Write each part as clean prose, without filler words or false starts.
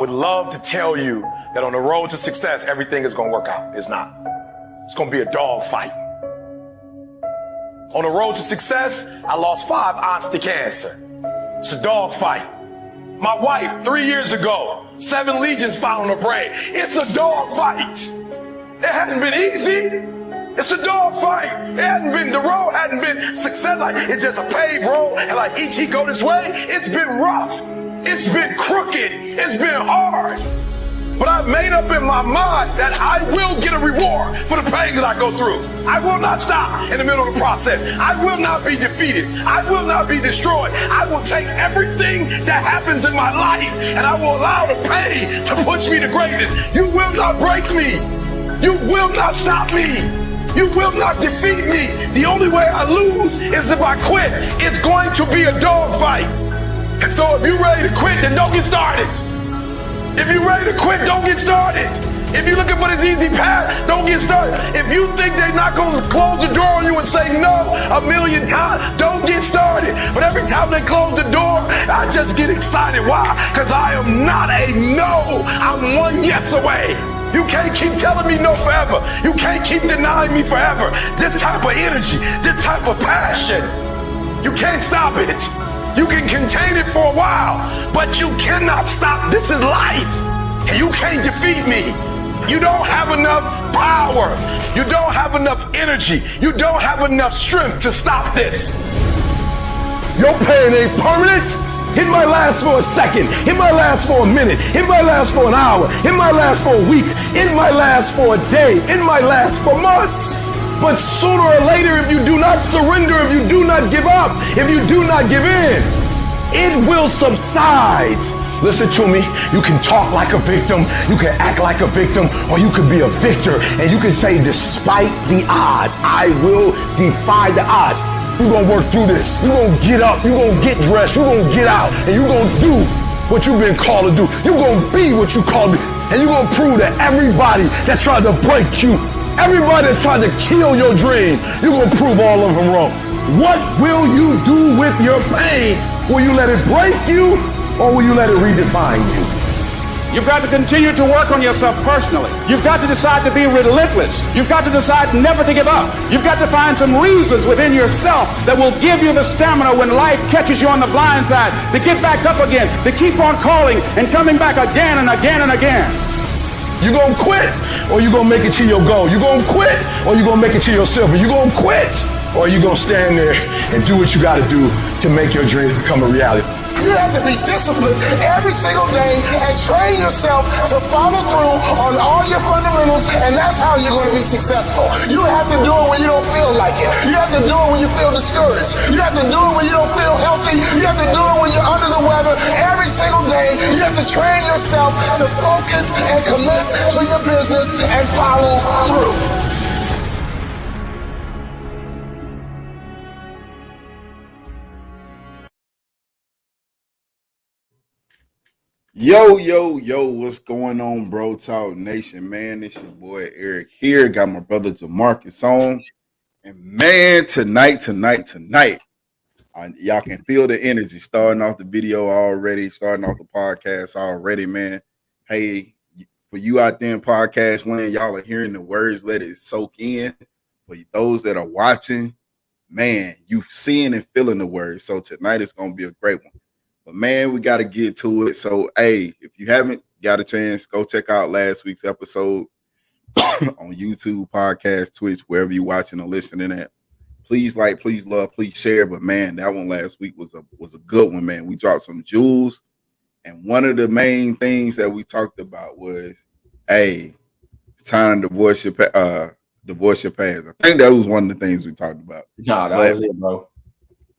would love to tell you that on the road to success, everything is going to work out. It's not. It's going to be a dog fight. On the road to success, I lost 5 aunts to cancer. It's a dog fight. My wife, 3 years ago, 7 legions found her brain. It's a dog fight. It hadn't been easy. It's a dog fight. The road hadn't been success. Like, it's just a paved road. And like each he go this way, it's been rough. It's been crooked. It's been hard. But I've made up in my mind that I will get a reward for the pain that I go through. I will not stop in the middle of the process. I will not be defeated. I will not be destroyed. I will take everything that happens in my life and I will allow the pain to push me to greatness. You will not break me. You will not stop me. You will not defeat me. The only way I lose is if I quit. It's going to be a dog fight. And so if you're ready to quit, then don't get started. If you're ready to quit, don't get started. If you're looking for this easy path, don't get started. If you think they're not going to close the door on you and say no 1,000,000 times, don't get started. But every time they close the door, I just get excited. Why? Because I am not a no. I'm one yes away. You can't keep telling me no forever. You can't keep denying me forever. This type of energy, this type of passion, you can't stop it. You can contain it for a while, but you cannot stop. This is life, and you can't defeat me. You don't have enough power. You don't have enough energy. You don't have enough strength to stop this. Your pain ain't permanent. It might last for a second. It might last for a minute. It might last for an hour. It might last for a week. It might last for a day. It might last for months. But sooner or later, if you do not surrender, if you do not give up, if you do not give in, it will subside. Listen to me. You can talk like a victim. You can act like a victim, or you can be a victor. And you can say, despite the odds, I will defy the odds. You're going to work through this. You're going to get up. You're going to get dressed. You're going to get out. And you're going to do what you've been called to do. You're going to be what you called to be. And you're going to prove that everybody that tried to break you, everybody that tried to kill your dream, you're going to prove all of them wrong. What will you do with your pain? Will you let it break you, or will you let it redefine you? You've got to continue to work on yourself personally. You've got to decide to be relentless. You've got to decide never to give up. You've got to find some reasons within yourself that will give you the stamina when life catches you on the blind side to get back up again, to keep on calling and coming back again and again and again. You gonna quit, or you gonna make it to your goal? You gonna quit, or you gonna make it to your silver? You gonna quit, or you gonna stand there and do what you gotta do to make your dreams become a reality? You have to be disciplined every single day and train yourself to follow through on all your fundamentals, and that's how you're going to be successful. You have to do it when you don't feel like it. You have to do it when you feel discouraged. You have to do it when you don't feel healthy. You have to do it when you're under the weather. Every single day, you have to train yourself to focus and commit to your business and follow through. Yo, what's going on, Bro Talk Nation, man? It's your boy Eric here. Got my brother Jamarcus on. And man, tonight, y'all can feel the energy starting off the video already, starting off the podcast already, man. Hey, for you out there in podcast land, y'all are hearing the words, let it soak in. For those that are watching, man, you seeing and feeling the words. So tonight is going to be a great one. But man, we got to get to it. So, hey, if you haven't got a chance, go check out last week's episode on YouTube, podcast, Twitch, wherever you're watching or listening at. Please like, please love, please share. But man, that one last week was a good one, man. We dropped some jewels. And one of the main things that we talked about was, hey, it's time to divorce your past. I think that was one of the things we talked about. No, that was it, bro.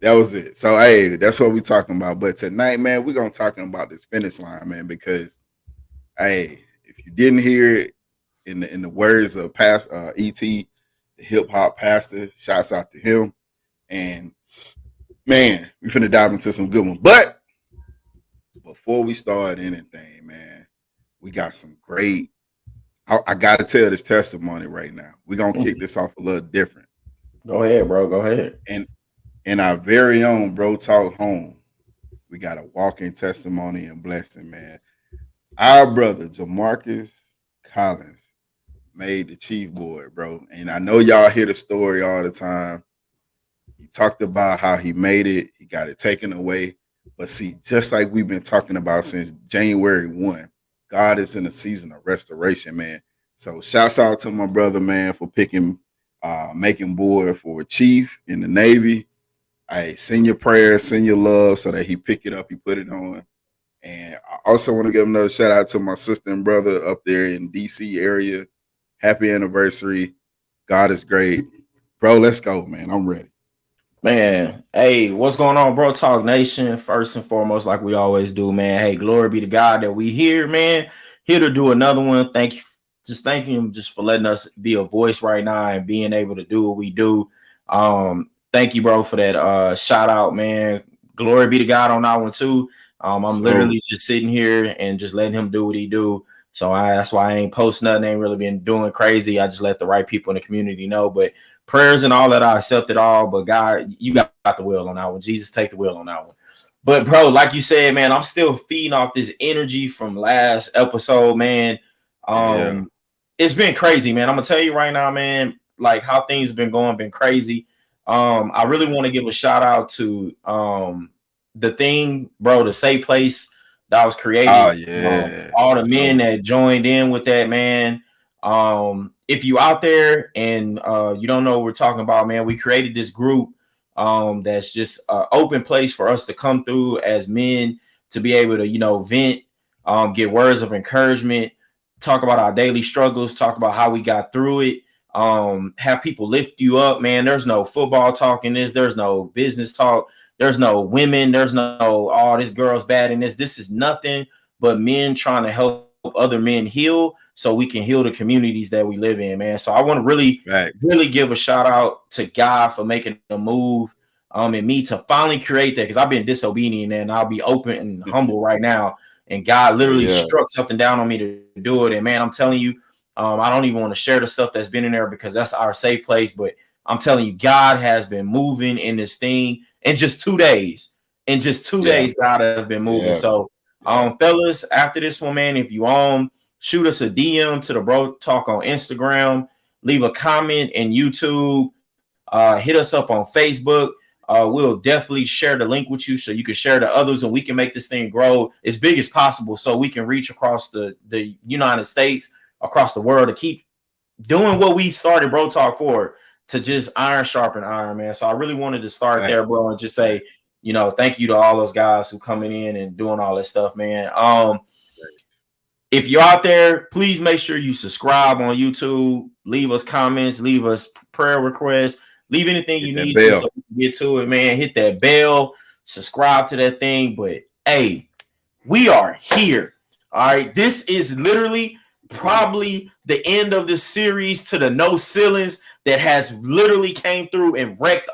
That was it. So, hey, that's what we're talking about. But tonight, man, we're going to talking about this finish line, man, because, hey, if you didn't hear it in the words of past E.T., the hip-hop pastor, shouts out to him. And, man, we finna dive into some good ones. But before we start anything, man, we got some great – I got to tell this testimony right now. We're going to kick this off a little different. Go ahead, bro. Go ahead. And in our very own Bro Talk home, we got a walking testimony and blessing, man. Our brother Jamarcus Collins made the Chief board, bro. And I know y'all hear the story all the time. He talked about how he made it, he got it taken away. But see, just like we've been talking about since January 1, God is in a season of restoration, man. So shouts out to my brother, man, for making board for Chief in the Navy. I send your prayers, send your love so that he pick it up, he put it on. And I also want to give another shout out to my sister and brother up there in DC area. Happy anniversary. God is great. Bro, let's go, man. I'm ready. Man, hey, what's going on, Bro Talk Nation? First and foremost, like we always do, man. Hey, glory be to God that we here, man. Here to do another one. Thank you. Just thank him just for letting us be a voice right now and being able to do what we do. Thank you, bro, for that shout out, man. Glory be to God on that one too. I'm literally just sitting here and just letting him do what he do. So that's why I ain't post nothing, ain't really been doing crazy. I just let the right people in the community know. But prayers and all that, I accept it all. But God, you got the will on that one. Jesus, take the will on that one. But bro, like you said, man, I'm still feeding off this energy from last episode, man. It's been crazy, man. I'm gonna tell you right now, man, like how things have been going, been crazy. I really want to give a shout out to the thing, bro, the safe place that was created. All the men that joined in with that, man. If you out there and you don't know what we're talking about, man, we created this group that's just an open place for us to come through as men to be able to, vent, get words of encouragement, talk about our daily struggles, talk about how we got through it, have people lift you up, man. There's no football talk in this. There's no business talk. There's no women. There's no, this girl's bad in this. This is nothing but men trying to help other men heal so we can heal the communities that we live in, man. So I want to really give a shout out to God for making a move and me to finally create that, because I've been disobedient, and I'll be open and humble right now. And God literally struck something down on me to do it. And man, I'm telling you, I don't even want to share the stuff that's been in there because that's our safe place. But I'm telling you, God has been moving in this thing in just 2 days. In just 2 days, God has been moving. So, fellas, after this one, man, if you shoot us a DM to the Bro Talk on Instagram, leave a comment in YouTube, hit us up on Facebook. We'll definitely share the link with you so you can share to others and we can make this thing grow as big as possible so we can reach across the United States, across the world, to keep doing what we started Bro Talk for, to just iron sharpen iron, man. So I really wanted to start there, bro, and just say, thank you to all those guys who coming in and doing all this stuff, man. If you're out there, please make sure you subscribe on YouTube, leave us comments, leave us prayer requests, leave anything you need to so we can get to it, man. Hit that bell, subscribe to that thing. But hey, we are here. All right. This is literally probably the end of this series to the no ceilings that has literally came through and wrecked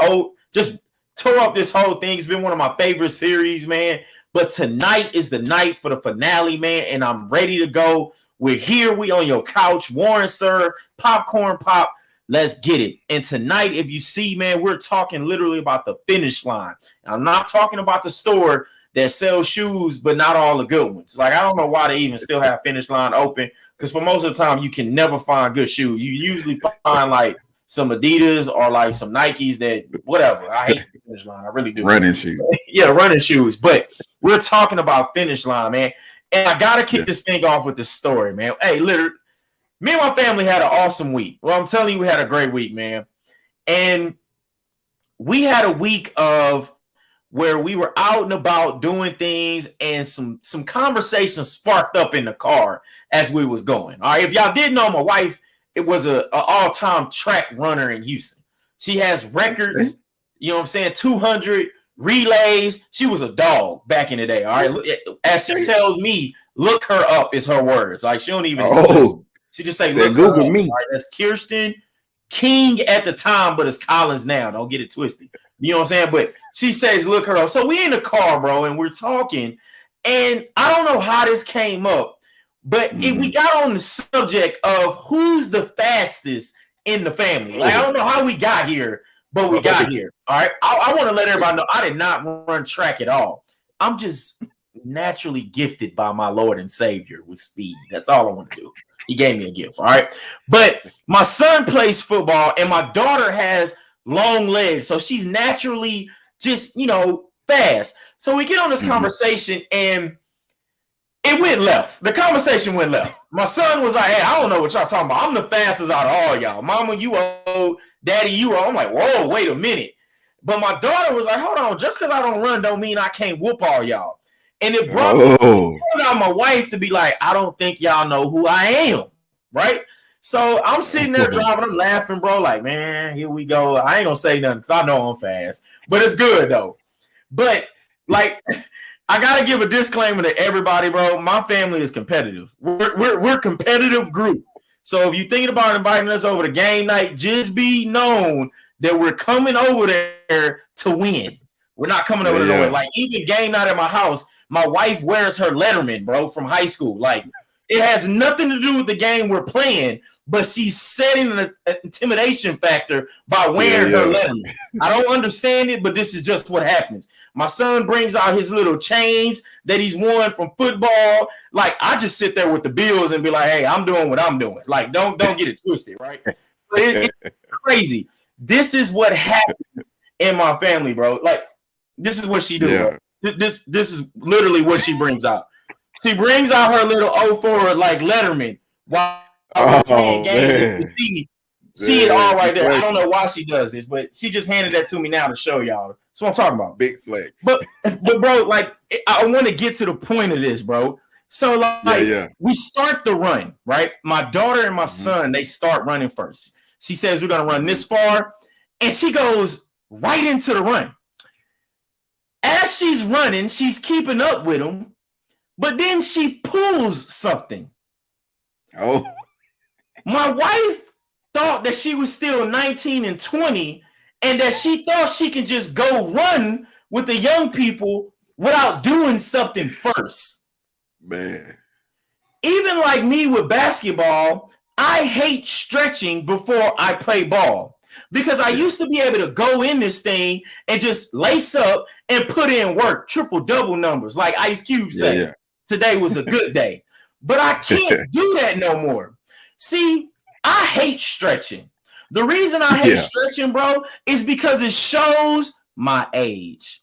just tore up this whole thing. It's been one of my favorite series, man. But tonight is the night for the finale, man, and I'm ready to go. We're here. We on your couch. Warren, sir, popcorn pop. Let's get it. And tonight, if you see, man, we're talking literally about the finish line. I'm not talking about the store that sells shoes, but not all the good ones. Like, I don't know why they even still have Finish Line open, because for most of the time, you can never find good shoes. You usually find, like, some Adidas or, like, some Nikes that, whatever. I hate the Finish Line. I really do. Running shoes. Yeah, running shoes. But we're talking about Finish Line, man. And I got to kick this thing off with this story, man. Hey, literally, me and my family had an awesome week. Well, I'm telling you, we had a great week, man. And we had a week of where we were out and about doing things, and some conversations sparked up in the car as we was going. All right, if y'all didn't know, my wife, it was a all-time track runner in Houston. She has records, you know what I'm saying, 200 relays. She was a dog back in the day. All right, as she tells me, look her up is her words. Like, she don't even she just say look Google me. Right, that's Kirsten King at the time, but it's Collins now. Don't get it twisted. You know what I'm saying? But she says, look her up. So we in the car, bro, and we're talking. And I don't know how this came up, but we got on the subject of who's the fastest in the family. Like, I don't know how we got here, but we got here. All right. I want to let everybody know I did not run track at all. I'm just naturally gifted by my Lord and Savior with speed. That's all I want to do. He gave me a gift. All right. But my son plays football and my daughter has long legs. So she's naturally just, fast. So we get on this conversation and it went left. The conversation went left. My son was like, hey, I don't know what y'all talking about. I'm the fastest out of all y'all. Mama, you old. Daddy, you old. I'm like, whoa, wait a minute. But my daughter was like, hold on, just because I don't run don't mean I can't whoop all y'all. And it brought out my wife to be like, I don't think y'all know who I am, right? So I'm sitting there driving, I'm laughing, bro, like, man, here we go. I ain't going to say nothing because I know I'm fast. But it's good, though. But, like, I got to give a disclaimer to everybody, bro. My family is competitive. We're a competitive group. So if you're thinking about inviting us over to game night, just be known that we're coming over there to win. We're not coming over there to win. Like, even game night at my house, my wife wears her Letterman, bro, from high school. Like, it has nothing to do with the game we're playing, but she's setting an intimidation factor by wearing her Letterman. I don't understand it, but this is just what happens. My son brings out his little chains that he's won from football. Like, I just sit there with the bills and be like, hey, I'm doing what I'm doing. Like, don't get it twisted, right? But it's crazy. This is what happens in my family, bro. Like, this is what she do, bro. This is literally what she brings out. She brings out her little 04 like Letterman while we're playing games. You see it all right there. I don't know why she does this, but she just handed that to me now to show y'all. That's what I'm talking about. Big flex. But bro, like, I want to get to the point of this, bro. So like, we start the run, right? My daughter and my son, they start running first. She says we're gonna run this far, and she goes right into the run. As she's running, she's keeping up with him, but then she pulls something. Oh. My wife thought that she was still 19 and 20 and that she thought she could just go run with the young people without doing something first. Man. Even like me with basketball, I hate stretching before I play ball. Because I used to be able to go in this thing and just lace up and put in work, triple-double numbers, like Ice Cube said. Today was a good day. But I can't do that no more. See, I hate stretching. The reason I hate stretching, bro, is because it shows my age.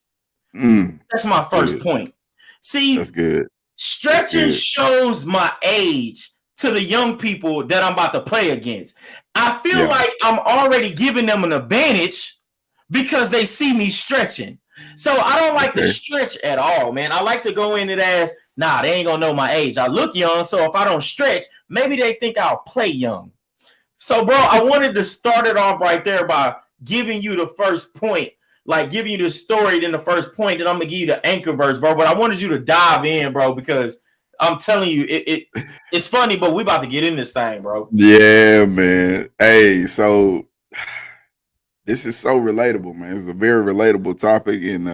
That's my first point. See, that's good. Stretching shows my age to the young people that I'm about to play against. I feel like I'm already giving them an advantage because they see me stretching. So I don't like to stretch at all, man. I like to go in it as, nah, they ain't gonna know my age. I look young, so if I don't stretch, maybe they think I'll play young. So, bro, I wanted to start it off right there by giving you the first point, like giving you the story, then the first point, then I'm gonna give you the anchor verse, bro. But I wanted you to dive in, bro, because I'm telling you, it's funny, but we about to get in this thing, bro. Yeah, man. Hey, so this is so relatable, man. It's a very relatable topic, and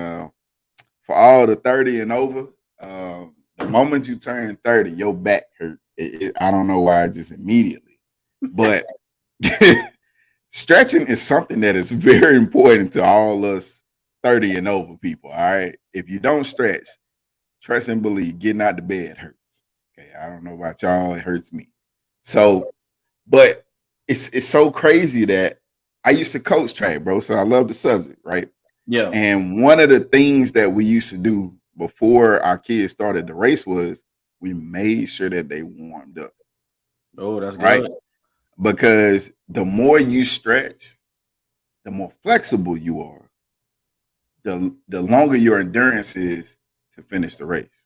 for all the 30 and over, the moment you turn 30, your back hurt. I don't know why, just immediately. But stretching is something that is very important to all us 30 and over people. All right. If you don't stretch, trust and believe, getting out the bed hurts. Okay. I don't know about y'all. It hurts me. So, but it's so crazy that I used to coach track, bro. So I love the subject, right? Yeah. And one of the things that we used to do before our kids started the race was we made sure that they warmed up. Oh, that's good. Right. Because the more you stretch, the more flexible you are, the longer your endurance is to finish the race.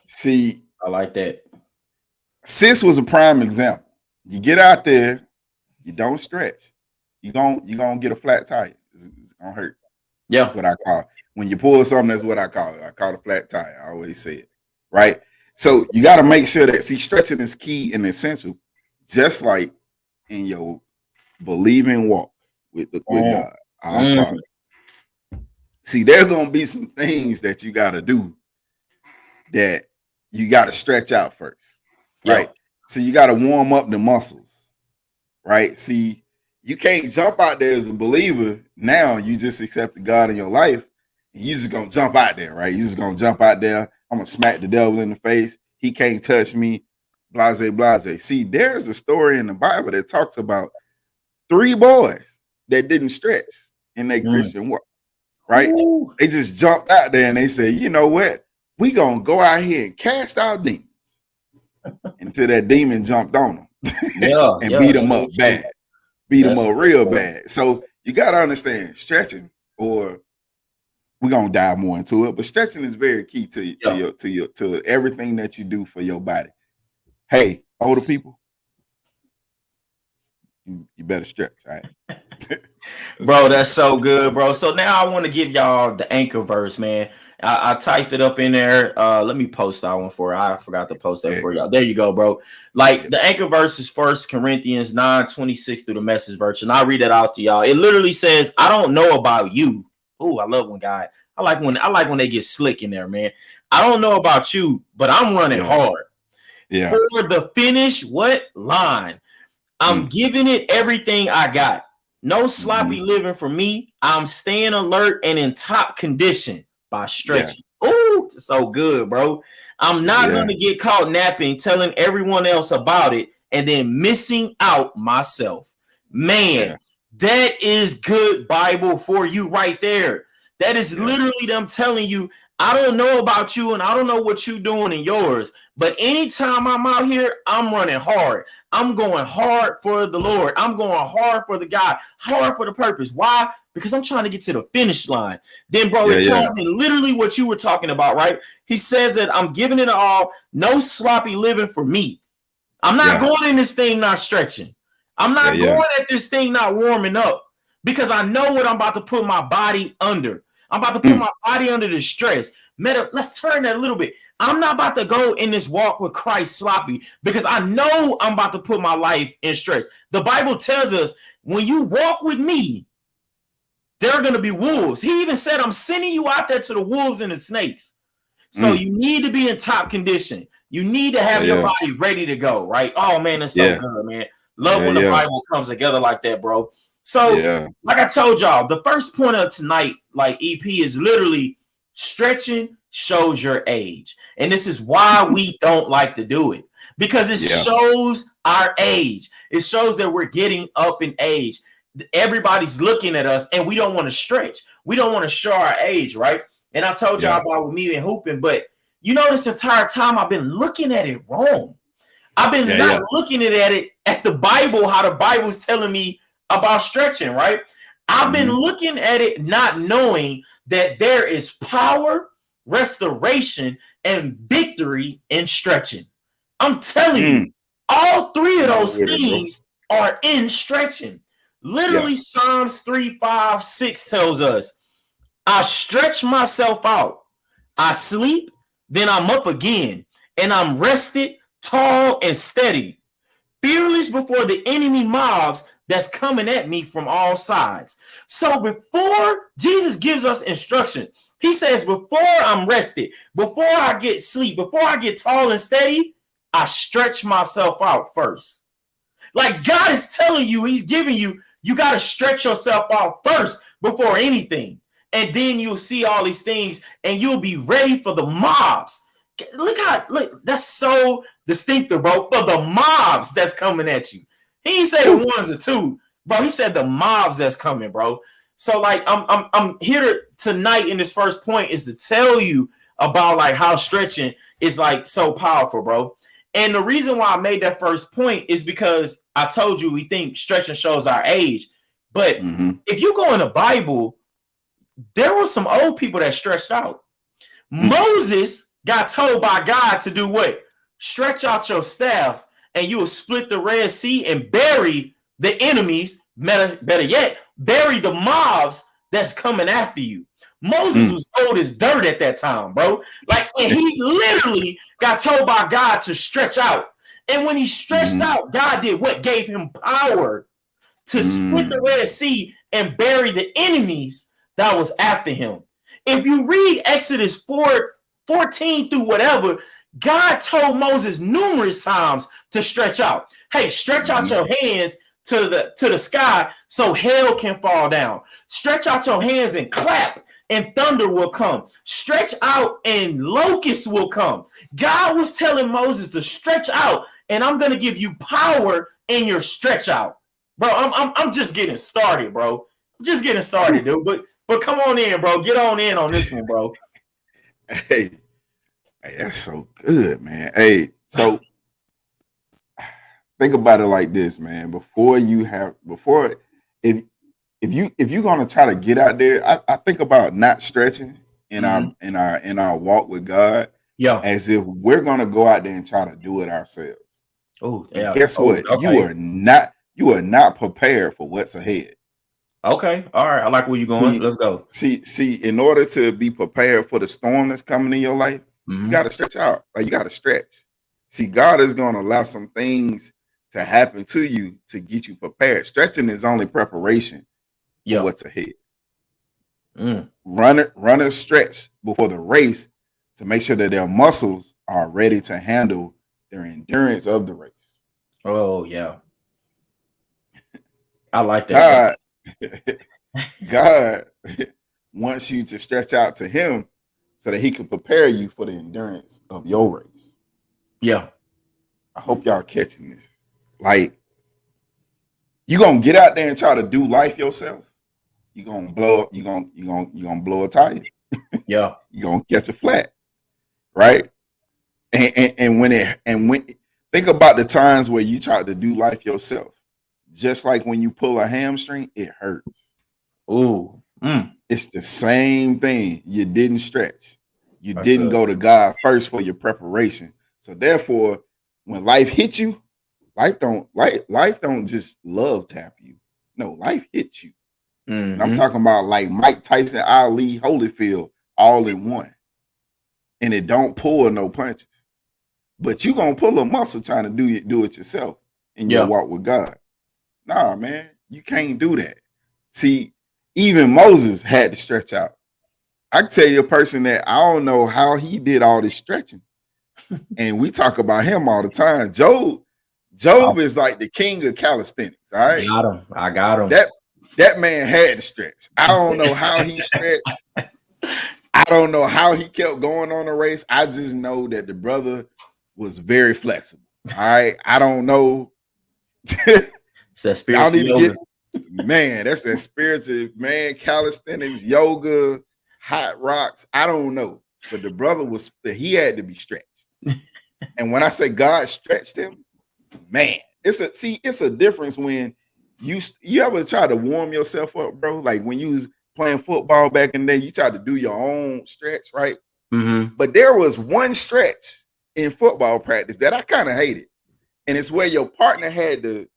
See, I like that. Sis was a prime example. You get out there, you don't stretch, you're gonna get a flat tire. It's gonna hurt. Yeah, that's what I call it. When you pull something, that's what I call it. I call it a flat tire. I always say it. Right. So you got to make sure that stretching is key and essential. Just like in your believing walk with God, our Father. See, there's gonna be some things that you gotta do that you gotta stretch out first, right? So you gotta warm up the muscles, right? See, you can't jump out there as a believer now. You just accepted God in your life, You just gonna jump out there, right? You just gonna jump out there. I'm gonna smack the devil in the face. He can't touch me. Blase, blase. See, there's a story in the Bible that talks about 3 boys that didn't stretch in their Christian walk, right? Ooh. They just jumped out there and they said, you know what? We gonna go out here and cast out demons until that demon jumped on them and beat them up bad. Beat them up real bad. So you gotta understand stretching, or we're gonna dive more into it, but stretching is very key to everything that you do for your body. Hey, older people, you better stretch, all right? Bro, that's so good, bro. So now I want to give y'all the anchor verse, man. I typed it up in there. Let me post that one for you. I forgot to post that for y'all. There you go, bro. Like the anchor verse is 1 Corinthians 9:26 through the Message version. I'll read it out to y'all. It literally says, I don't know about you. Oh, I love when guy. I like when they get slick in there, man. I don't know about you, but I'm running hard. Yeah. For the finish line. I'm giving it everything I got. No sloppy living for me. I'm staying alert and in top condition by stretching. Yeah. Oh, so good, bro. I'm not going to get caught napping, telling everyone else about it, and then missing out myself. Man, that is good Bible for you right there. That is literally them telling you, I don't know about you and I don't know what you're doing in yours, but anytime I'm out here, I'm running hard. I'm going hard for the Lord. I'm going hard for the God, hard for the purpose. Why? Because I'm trying to get to the finish line. Then, bro, it tells me literally what you were talking about, right? He says that I'm giving it all, no sloppy living for me. I'm not going in this thing not stretching. I'm not going at this thing not warming up, because I know what I'm about to put my body under. I'm about to put my body under the stress. Let's turn that a little bit. I'm not about to go in this walk with Christ sloppy, because I know I'm about to put my life in stress. The Bible tells us when you walk with me, there are going to be wolves. He even said, I'm sending you out there to the wolves and the snakes. So you need to be in top condition. You need to have your body ready to go, right? Oh, man, that's so good, man. Love when the Bible comes together like that, bro. So, like I told y'all, the first point of tonight, like EP, is literally stretching shows your age. And this is why we don't like to do it, because it shows our age. It shows that we're getting up in age. Everybody's looking at us and we don't want to stretch. We don't want to show our age, right? And I told y'all about with me and hooping, but you know, this entire time I've been looking at it wrong. I've been not looking at it at the Bible, how the Bible's telling me about stretching, right? I've been looking at it not knowing that there is power, restoration, and victory in stretching. I'm telling you, all 3 of those things are in stretching. Literally, Psalms 3:5-6 tells us, I stretch myself out. I sleep, then I'm up again, and I'm rested, tall, and steady, fearless before the enemy mobs that's coming at me from all sides. So before Jesus gives us instruction, he says, before I'm rested, before I get sleep, before I get tall and steady, I stretch myself out first. Like God is telling you, he's giving you, you got to stretch yourself out first before anything. And then you'll see all these things and you'll be ready for the mobs. Look, that's so distinctive, bro. For the mobs that's coming at you. He didn't say the ones or two, bro. He said the mobs that's coming, bro. So like I'm here tonight in this first point is to tell you about like how stretching is like so powerful, bro. And the reason why I made that first point is because I told you we think stretching shows our age. But if you go in the Bible, there were some old people that stretched out. Moses got told by God to do what? Stretch out your staff and you will split the Red Sea and bury the enemies. Better yet, bury the mobs that's coming after you. Moses was old as dirt at that time, bro. Like, and he literally got told by God to stretch out. And when he stretched out, God did what? Gave him power to split the Red Sea and bury the enemies that was after him. If you read Exodus 14 through whatever, God told Moses numerous times to stretch out. Hey, stretch out your hands to the sky so hell can fall down. Stretch out your hands and clap and thunder will come. Stretch out and locusts will come. God was telling Moses to stretch out, and I'm going to give you power in your stretch out. Bro, I'm just getting started, bro. I'm just getting started, dude. But come on in, bro. Get on in on this one, bro. Hey, that's so good, man. Hey, so think about it like this, man. If you're gonna try to get out there, I think about not stretching in our walk with God, as if we're gonna go out there and try to do it ourselves. Oh, yeah. And guess what? Okay. You are not prepared for what's ahead. Okay, all right. I like where you're going. Let's go. See, in order to be prepared for the storm that's coming in your life, you got to stretch out. Like, you got to stretch. See, God is going to allow some things to happen to you to get you prepared. Stretching is only preparation for what's ahead. Runners stretch before the race to make sure that their muscles are ready to handle their endurance of the race. Oh, yeah. I like that. God wants you to stretch out to him so that he can prepare you for the endurance of your race. Yeah. I hope y'all catching this. Like, you gonna get out there and try to do life yourself. You're gonna blow up, you're gonna blow a tire. Yeah. You're gonna catch a flat. Right? And when think about the times where you try to do life yourself. Just like when you pull a hamstring, it hurts. Ooh. It's the same thing. You didn't stretch. You didn't go to God first for your preparation. So therefore, when life hits you, life don't just love tap you. No, life hits you. And I'm talking about like Mike Tyson, Ali, Holyfield, all in one. And it don't pull no punches. But you gonna pull a muscle trying to do it yourself in your walk with God. Nah, man, you can't do that. See, even Moses had to stretch out. I can tell you a person that I don't know how he did all this stretching. And we talk about him all the time. Job is like the king of calisthenics, all right? I got him. That man had to stretch. I don't know how he stretched. I don't know how he kept going on the race. I just know that the brother was very flexible. All right. I don't know. It's that spiritual yoga. That's that spiritual, man, calisthenics, yoga, hot rocks. I don't know. But the brother he had to be stretched. And when I say God stretched him, man, it's a difference when you ever try to warm yourself up, bro? Like when you was playing football back in the day, you tried to do your own stretch, right? But there was one stretch in football practice that I kind of hated. And it's where your partner had to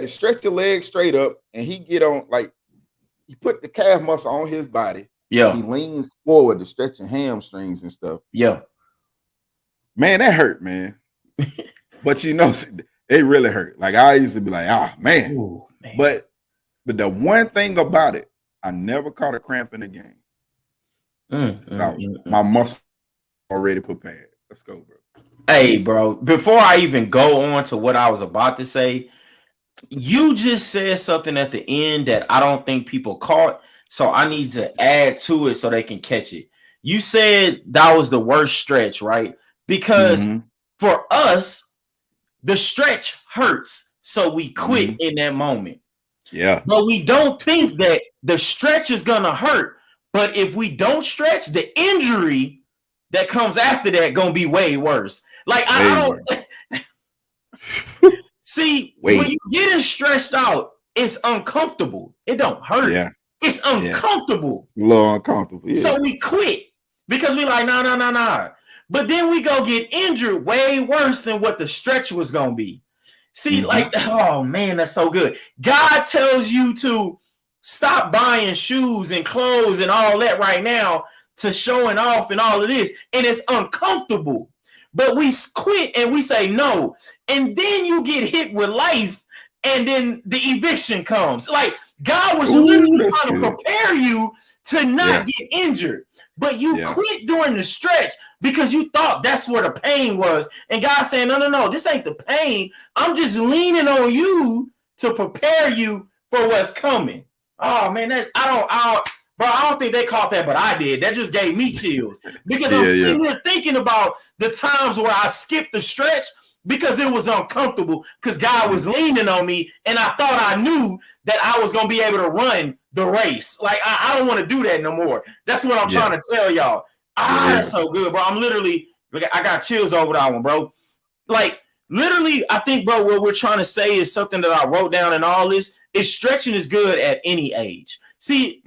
stretch your legs straight up, and he put the calf muscle on his body. Yeah. He leans forward to stretch your hamstrings and stuff. Yeah. Man, that hurt, man. But it really hurt. Like I used to be like, man. Ooh, man. But the one thing about it, I never caught a cramp in the game. My muscle already prepared. Let's go, bro. Hey, bro, before I even go on to what I was about to say, you just said something at the end that I don't think people caught. So I need to add to it so they can catch it. You said that was the worst stretch, right? Because for us, the stretch hurts. So we quit in that moment. Yeah. But we don't think that the stretch is going to hurt. But if we don't stretch, the injury that comes after that going to be way worse. Like, I don't see when you getting stretched out, it's uncomfortable. It don't hurt. Yeah. It's uncomfortable. Yeah. A little uncomfortable. Yeah. So we quit because we like, nah. But then we go get injured way worse than what the stretch was going to be. See, like, oh man, that's so good. God tells you to stop buying shoes and clothes and all that right now to showing off and all of this. And it's uncomfortable. But we quit and we say no. And then you get hit with life and then the eviction comes. Like God was literally trying to prepare you to not get injured. But you quit during the stretch because you thought that's where the pain was. And God saying, no, this ain't the pain. I'm just leaning on you to prepare you for what's coming. Oh man, Bro, I don't think they caught that, but I did. That just gave me chills because I'm sitting here thinking about the times where I skipped the stretch because it was uncomfortable because God was leaning on me and I thought I knew that I was going to be able to run the race. Like, I don't want to do that no more. That's what I'm trying to tell y'all. That's so good, bro. I'm literally, I got chills over that one, bro. Like, literally, I think, bro, what we're trying to say is something that I wrote down in all this is stretching is good at any age. See,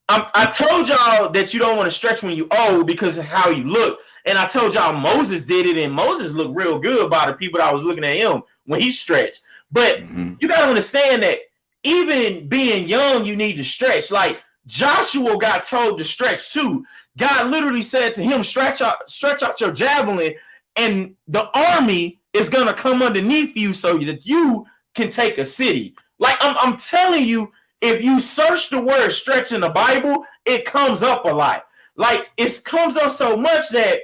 I told y'all that you don't want to stretch when you old because of how you look. And I told y'all Moses did it, and Moses looked real good by the people that was looking at him when he stretched. But you got to understand that even being young, you need to stretch. Like Joshua got told to stretch too. God literally said to him, stretch out your javelin, and the army is going to come underneath you so that you can take a city. Like I'm telling you, if you search the word stretch in the Bible, it comes up a lot. Like it comes up so much that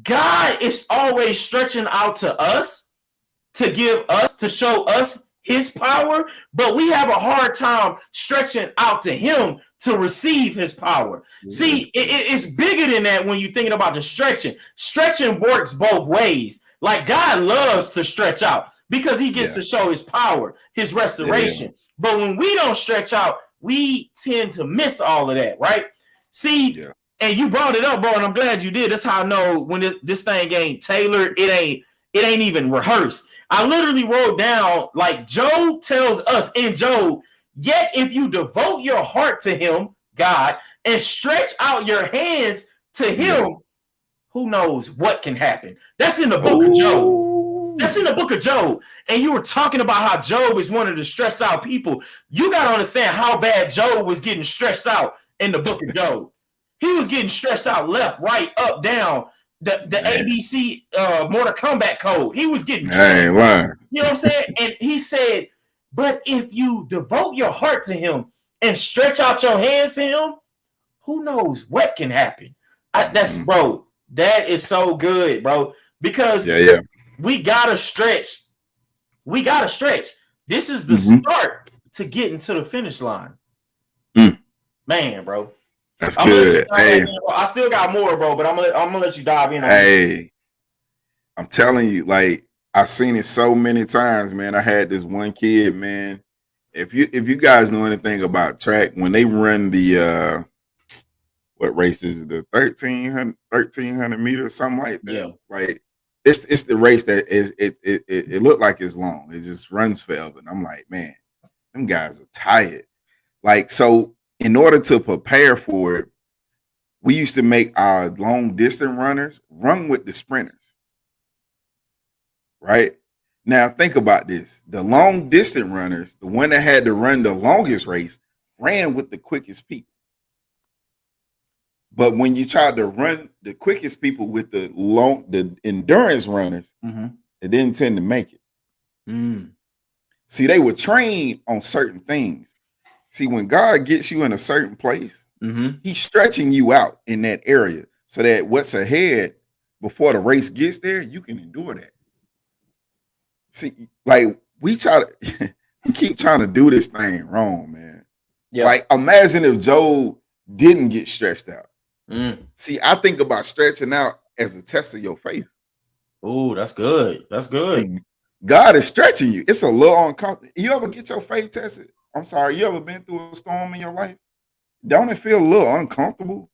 God is always stretching out to us to give us, to show us his power, but we have a hard time stretching out to him to receive his power. See, it's bigger than that when you're thinking about the stretching. Stretching works both ways. Like God loves to stretch out because he gets to show his power, his restoration. But when we don't stretch out, we tend to miss all of that, right? See, and you brought it up, bro, and I'm glad you did. That's how I know when this thing ain't tailored, it ain't even rehearsed. I literally wrote down, like Job tells us in Job, yet if you devote your heart to him, God, and stretch out your hands to him, who knows what can happen? That's in the book of Job. That's in the book of Job. And you were talking about how Job is one of the stretched out people. You got to understand how bad Job was getting stretched out in the book of Job. He was getting stretched out left, right, up, down. The ABC Mortal Kombat code. He was getting stretched. You know what I'm saying? And he said, but if you devote your heart to him and stretch out your hands to him, who knows what can happen? Bro, that is so good, bro. Because we gotta stretch. We gotta stretch. This is the start to getting to the finish line. Man, bro. That's good. Hey, I still got more, bro, but I'm gonna let you dive in. Hey, I'm telling you, like I've seen it so many times, man. I had this one kid, man. If you guys know anything about track, when they run the what race is it, the 1300 meters, something like that. Like it's the race that it looked like it's long. It just runs forever. And I'm like, man, them guys are tired. Like, so in order to prepare for it, we used to make our long distance runners run with the sprinters. Right? Now think about this. The long distance runners, the one that had to run the longest race, ran with the quickest people. But when you tried to run the quickest people with the endurance runners, it didn't tend to make it. See, they were trained on certain things. See, when God gets you in a certain place, he's stretching you out in that area so that what's ahead before the race gets there, you can endure that. See, like we keep trying to do this thing wrong, man. Like imagine if Job didn't get stretched out. See, I think about stretching out as a test of your faith. Oh, that's good. That's good. See, God is stretching you. It's a little uncomfortable. You ever get your faith tested? I'm sorry, you ever been through a storm in your life? Don't it feel a little uncomfortable?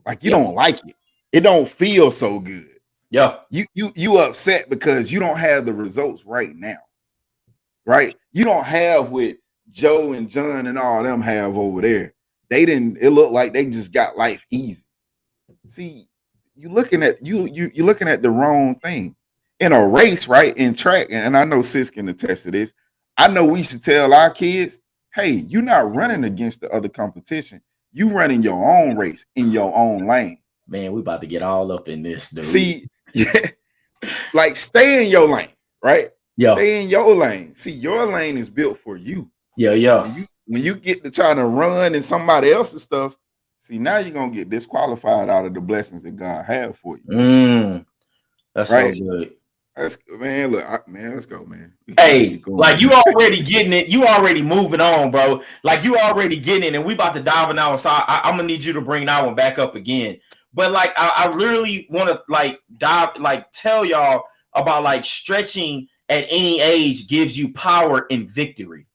Like you don't like it. It don't feel so good. You upset because you don't have the results right now. Right? You don't have what Joe and John and all them have over there. It looked like they just got life easy. See, you're looking at the wrong thing. In a race, right? In track, and I know Sis can attest to this. I know we should tell our kids, hey, you're not running against the other competition. You running your own race in your own lane. Man, we about to get all up in this, dude. See, like stay in your lane, right? Stay in your lane. See, your lane is built for you. When you get to trying to run in somebody else's stuff, see, now you're gonna get disqualified out of the blessings that God had for you. That's right? so good. Let's man, look, man, let's go, man. Hey, like you already getting it, you already moving on, bro. Like you already getting it, and we about to dive in now. So I'm gonna need you to bring that one back up again. But like I literally want to like dive, like tell y'all about like stretching at any age gives you power and victory.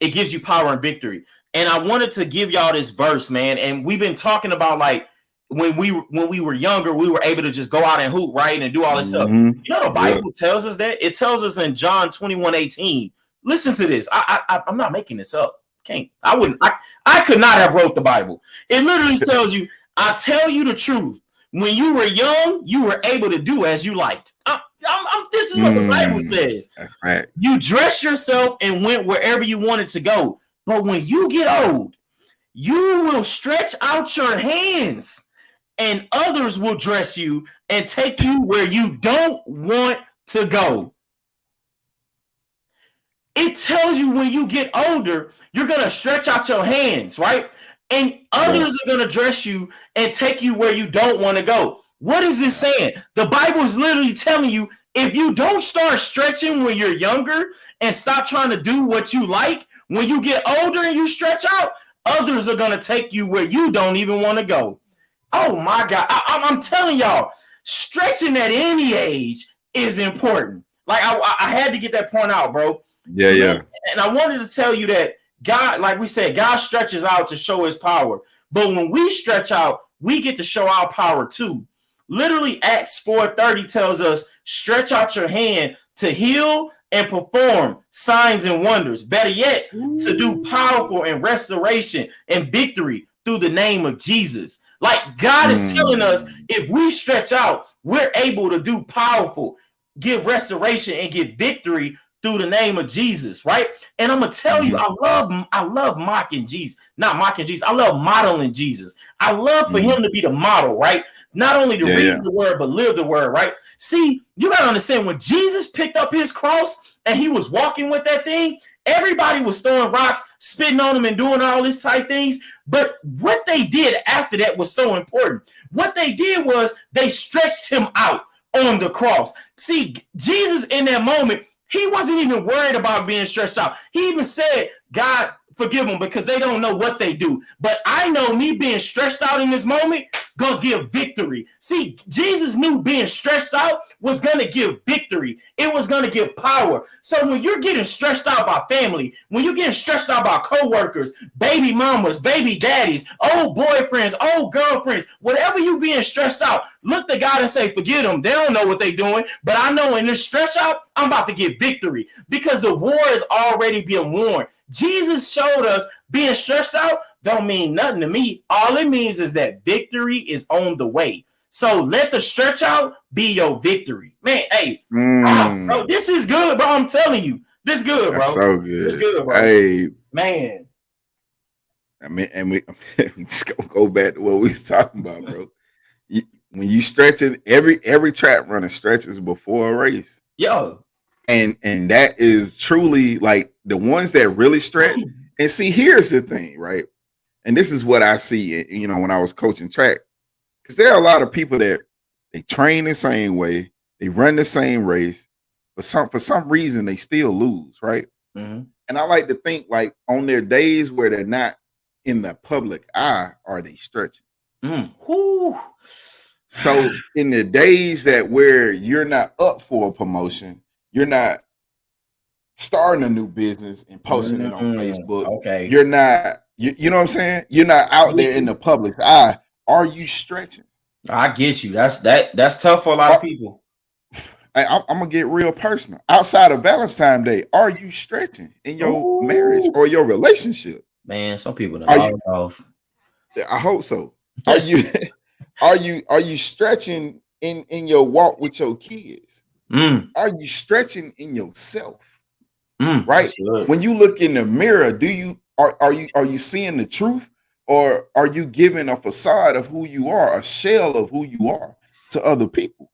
It gives you power and victory. And I wanted to give y'all this verse, man. And we've been talking about like when we were younger, we were able to just go out and hoop, right, and do all this stuff. You know, the Bible tells us that. It tells us in John 21:18. Listen to this. I'm not making this up. I could not have wrote the Bible. It literally tells you, I tell you the truth. When you were young, you were able to do as you liked. This is what the Bible says. Right. You dressed yourself and went wherever you wanted to go. But when you get old, you will stretch out your hands and others will dress you and take you where you don't want to go. It tells you when you get older, you're going to stretch out your hands, right? And others are going to dress you and take you where you don't want to go. What is this saying? The Bible is literally telling you, if you don't start stretching when you're younger and stop trying to do what you like, when you get older and you stretch out, others are going to take you where you don't even want to go. Oh my God. I'm telling y'all, stretching at any age is important. Like I had to get that point out, bro. Yeah. And I wanted to tell you that God, like we said, God stretches out to show his power. But when we stretch out, we get to show our power too. Literally, Acts 4:30 tells us, stretch out your hand to heal and perform signs and wonders. Better yet, to do powerful and restoration and victory through the name of Jesus. Like God is telling us, if we stretch out, we're able to do powerful, give restoration, and get victory through the name of Jesus, right? And I'm gonna tell you, I love mocking Jesus, not mocking Jesus. I love modeling Jesus. I love for him to be the model, right? Not only to read the word, but live the word, right? See, you gotta understand, when Jesus picked up his cross and he was walking with that thing, everybody was throwing rocks, spitting on him, and doing all this type things. But what they did after that was so important. What they did was they stretched him out on the cross. See, Jesus in that moment, he wasn't even worried about being stretched out. He even said, God, forgive them because they don't know what they do. But I know me being stretched out in this moment gonna give victory. See, Jesus knew being stretched out was gonna give victory. It was gonna give power. So when you're getting stretched out by family, when you're getting stretched out by co-workers, baby mamas, baby daddies, old boyfriends, old girlfriends, whatever you being stretched out, look to God and say, forget them. They don't know what they're doing. But I know in this stretch out, I'm about to get victory because the war is already being won. Jesus showed us being stretched out don't mean nothing to me. All it means is that victory is on the way. So let the stretch out be your victory. Man, hey, bro, this is good, bro. I'm telling you. This is good, bro. That's so good. This good, bro. Hey, man. I mean, and we just go back to what we was talking about, bro. When you stretch it, every track runner stretches before a race. Yo. And that is truly like the ones that really stretch. And see, here's the thing, right? And this is what I see, you know, when I was coaching track, because there are a lot of people that they train the same way, they run the same race, but for some reason they still lose, right? And I like to think like on their days where they're not in the public eye, are they stretching? So in the days that where you're not up for a promotion, you're not starting a new business and posting it on Facebook. Okay. You're not, you know what I'm saying? You're not out there in the public's eye. Are you stretching? I get you. That's tough for a lot of people. I'm gonna get real personal. Outside of Valentine's Day, are you stretching in your marriage or your relationship? Man, some people don't off. I hope so. Are you stretching in your walk with your kids? Are you stretching in yourself? Right? When you look in the mirror, are you seeing the truth, or are you giving a facade of who you are, a shell of who you are to other people?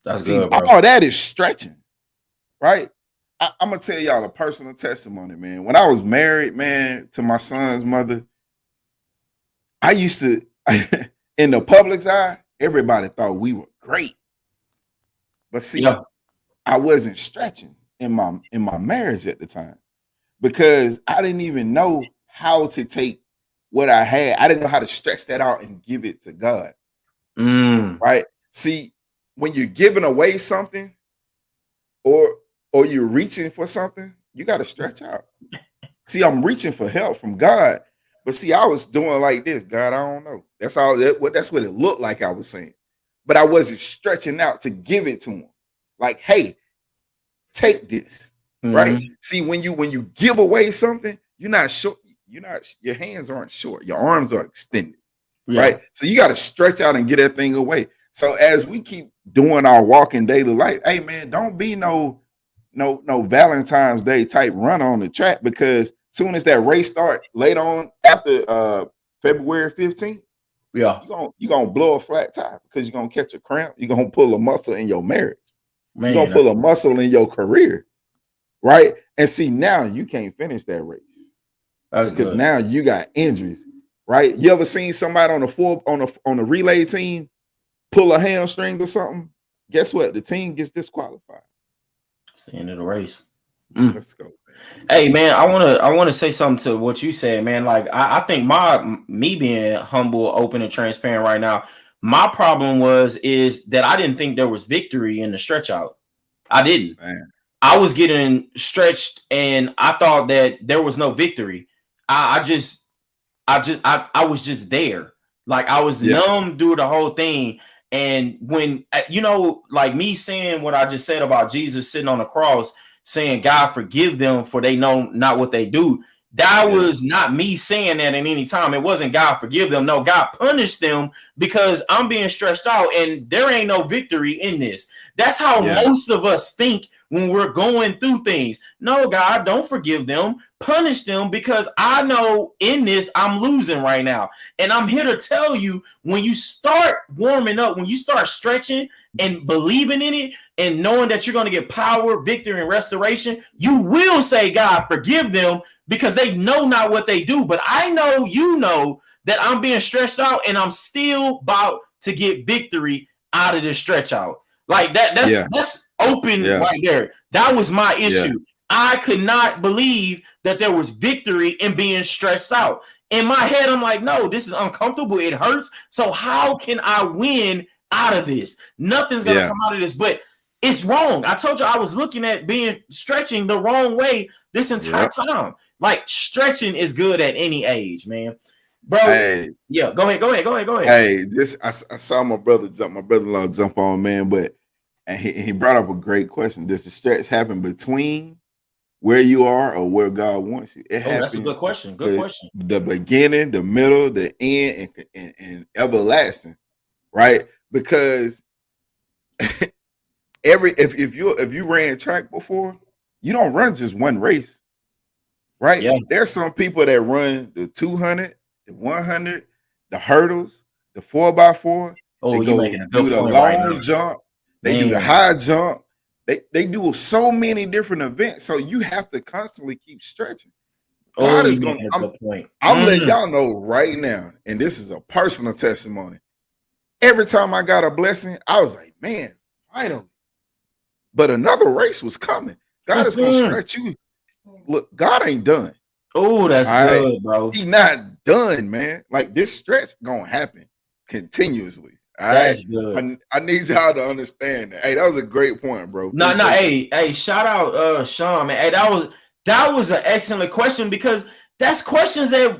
That's good, bro. All that is stretching, right? I'm gonna tell y'all a personal testimony, man. When I was married, man, to my son's mother, I used to, in the public's eye, everybody thought we were great. But see, I wasn't stretching in my marriage at the time because I didn't even know how to take what I had. I didn't know how to stretch that out and give it to God. Right? See, when you're giving away something or you're reaching for something, you got to stretch out. See, I'm reaching for help from God, but see, I was doing like this. God, I don't know. That's what it looked like I was saying, but I wasn't stretching out to give it to him. Like, hey, take this. Right? See, when you give away something, you're not short. Your hands aren't short. Your arms are extended. Yeah. Right? So you got to stretch out and get that thing away. So as we keep doing our walk in daily life, hey man, don't be no Valentine's Day type run on the track, because soon as that race start later on after February 15th, yeah, you're gonna blow a flat tire because you're gonna catch a cramp, you're gonna pull a muscle in your marriage, man, you're gonna pull a muscle in your career, right? And see, now you can't finish that race. That's because now you got injuries, right? You ever seen somebody on the relay team pull a hamstring or something? Guess what? The team gets disqualified. It's the end of the race. Let's go. Hey man, I wanna say something to what you said, man. Like I think me being humble, open, and transparent right now, my problem is that I didn't think there was victory in the stretch out. I didn't. Man. I was getting stretched and I thought that there was no victory. I was just there. Like I was numb through the whole thing. And when, like me saying what I just said about Jesus sitting on the cross, saying, God, forgive them for they know not what they do. That was not me saying that at any time. It wasn't God forgive them. No, God punished them because I'm being stretched out and there ain't no victory in this. That's how most of us think when we're going through things. No, God, don't forgive them. Punish them because I know in this I'm losing right now. And I'm here to tell you, when you start warming up, when you start stretching and believing in it and knowing that you're going to get power, victory, and restoration, you will say, God, forgive them because they know not what they do. But I know you know that I'm being stretched out and I'm still about to get victory out of this stretch out. Like that's open right there. That was my issue. I could not believe that there was victory in being stretched out. In my head, I'm like, no, this is uncomfortable. It hurts. So how can I win out of this? Nothing's going to come out of this, but it's wrong. I told you I was looking at stretching the wrong way this entire time. Like stretching is good at any age, man. Bro, go ahead. Hey, I saw my brother-in-law jump on, man, but and he brought up a great question. Does the stretch happen between where you are or where God wants you? It happens. That's a good question. Good question. The beginning, the middle, the end, and everlasting, right? Because if you ran track before, you don't run just one race, right? Yeah. There's some people that run the 200, the 100, the hurdles, the 4x4. Oh, they do the long jump. They do the high jump. They do so many different events. So you have to constantly keep stretching. God is going to, I'm letting y'all know right now, and this is a personal testimony. Every time I got a blessing, I was like, man, finally. But another race was coming. God is going to stretch you. Look, God ain't done. Oh, that's good, bro. He's not done, man. Like this stretch going to happen continuously. That's good. I need y'all to understand that. Hey, that was a great point, bro. No. Hey, shout out Sean, man. Hey, that was an excellent question, because that's questions that,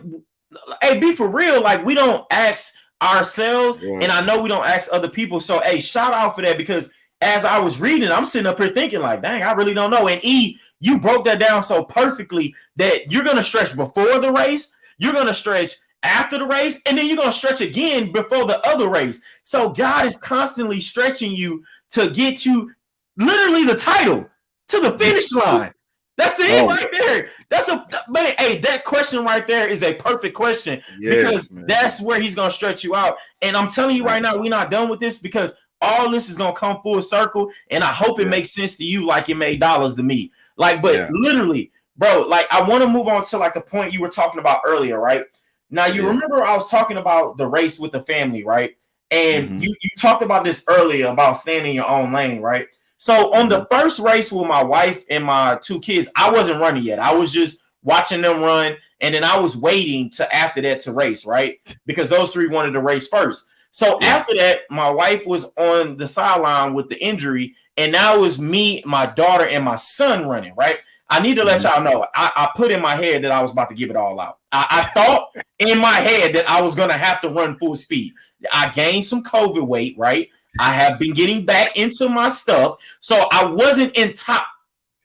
hey, be for real. Like we don't ask ourselves, and I know we don't ask other people. So, hey, shout out for that, because as I was reading, I'm sitting up here thinking like, dang, I really don't know. And you broke that down so perfectly that you're gonna stretch before the race, you're gonna stretch after the race, and then you're going to stretch again before the other race. So God is constantly stretching you to get you literally the title to the finish line. That's the end right there. But hey, that question right there is a perfect question, because that's where he's going to stretch you out. And I'm telling you right now, we're not done with this, because all this is going to come full circle. And I hope it makes sense to you like it made dollars to me. Like, but literally, bro, like I want to move on to like a point you were talking about earlier, right? Now, you remember I was talking about the race with the family, right? And you talked about this earlier about staying in your own lane, right? So on the first race with my wife and my 2 kids, I wasn't running yet. I was just watching them run, and then I was waiting to after that to race, right? Because those 3 wanted to race first. So after that, my wife was on the sideline with the injury, and now it was me, my daughter, and my son running, right? I need to let y'all know, I put in my head that I was about to give it all out. I thought in my head that I was going to have to run full speed. I gained some COVID weight, right? I have been getting back into my stuff, so I wasn't in top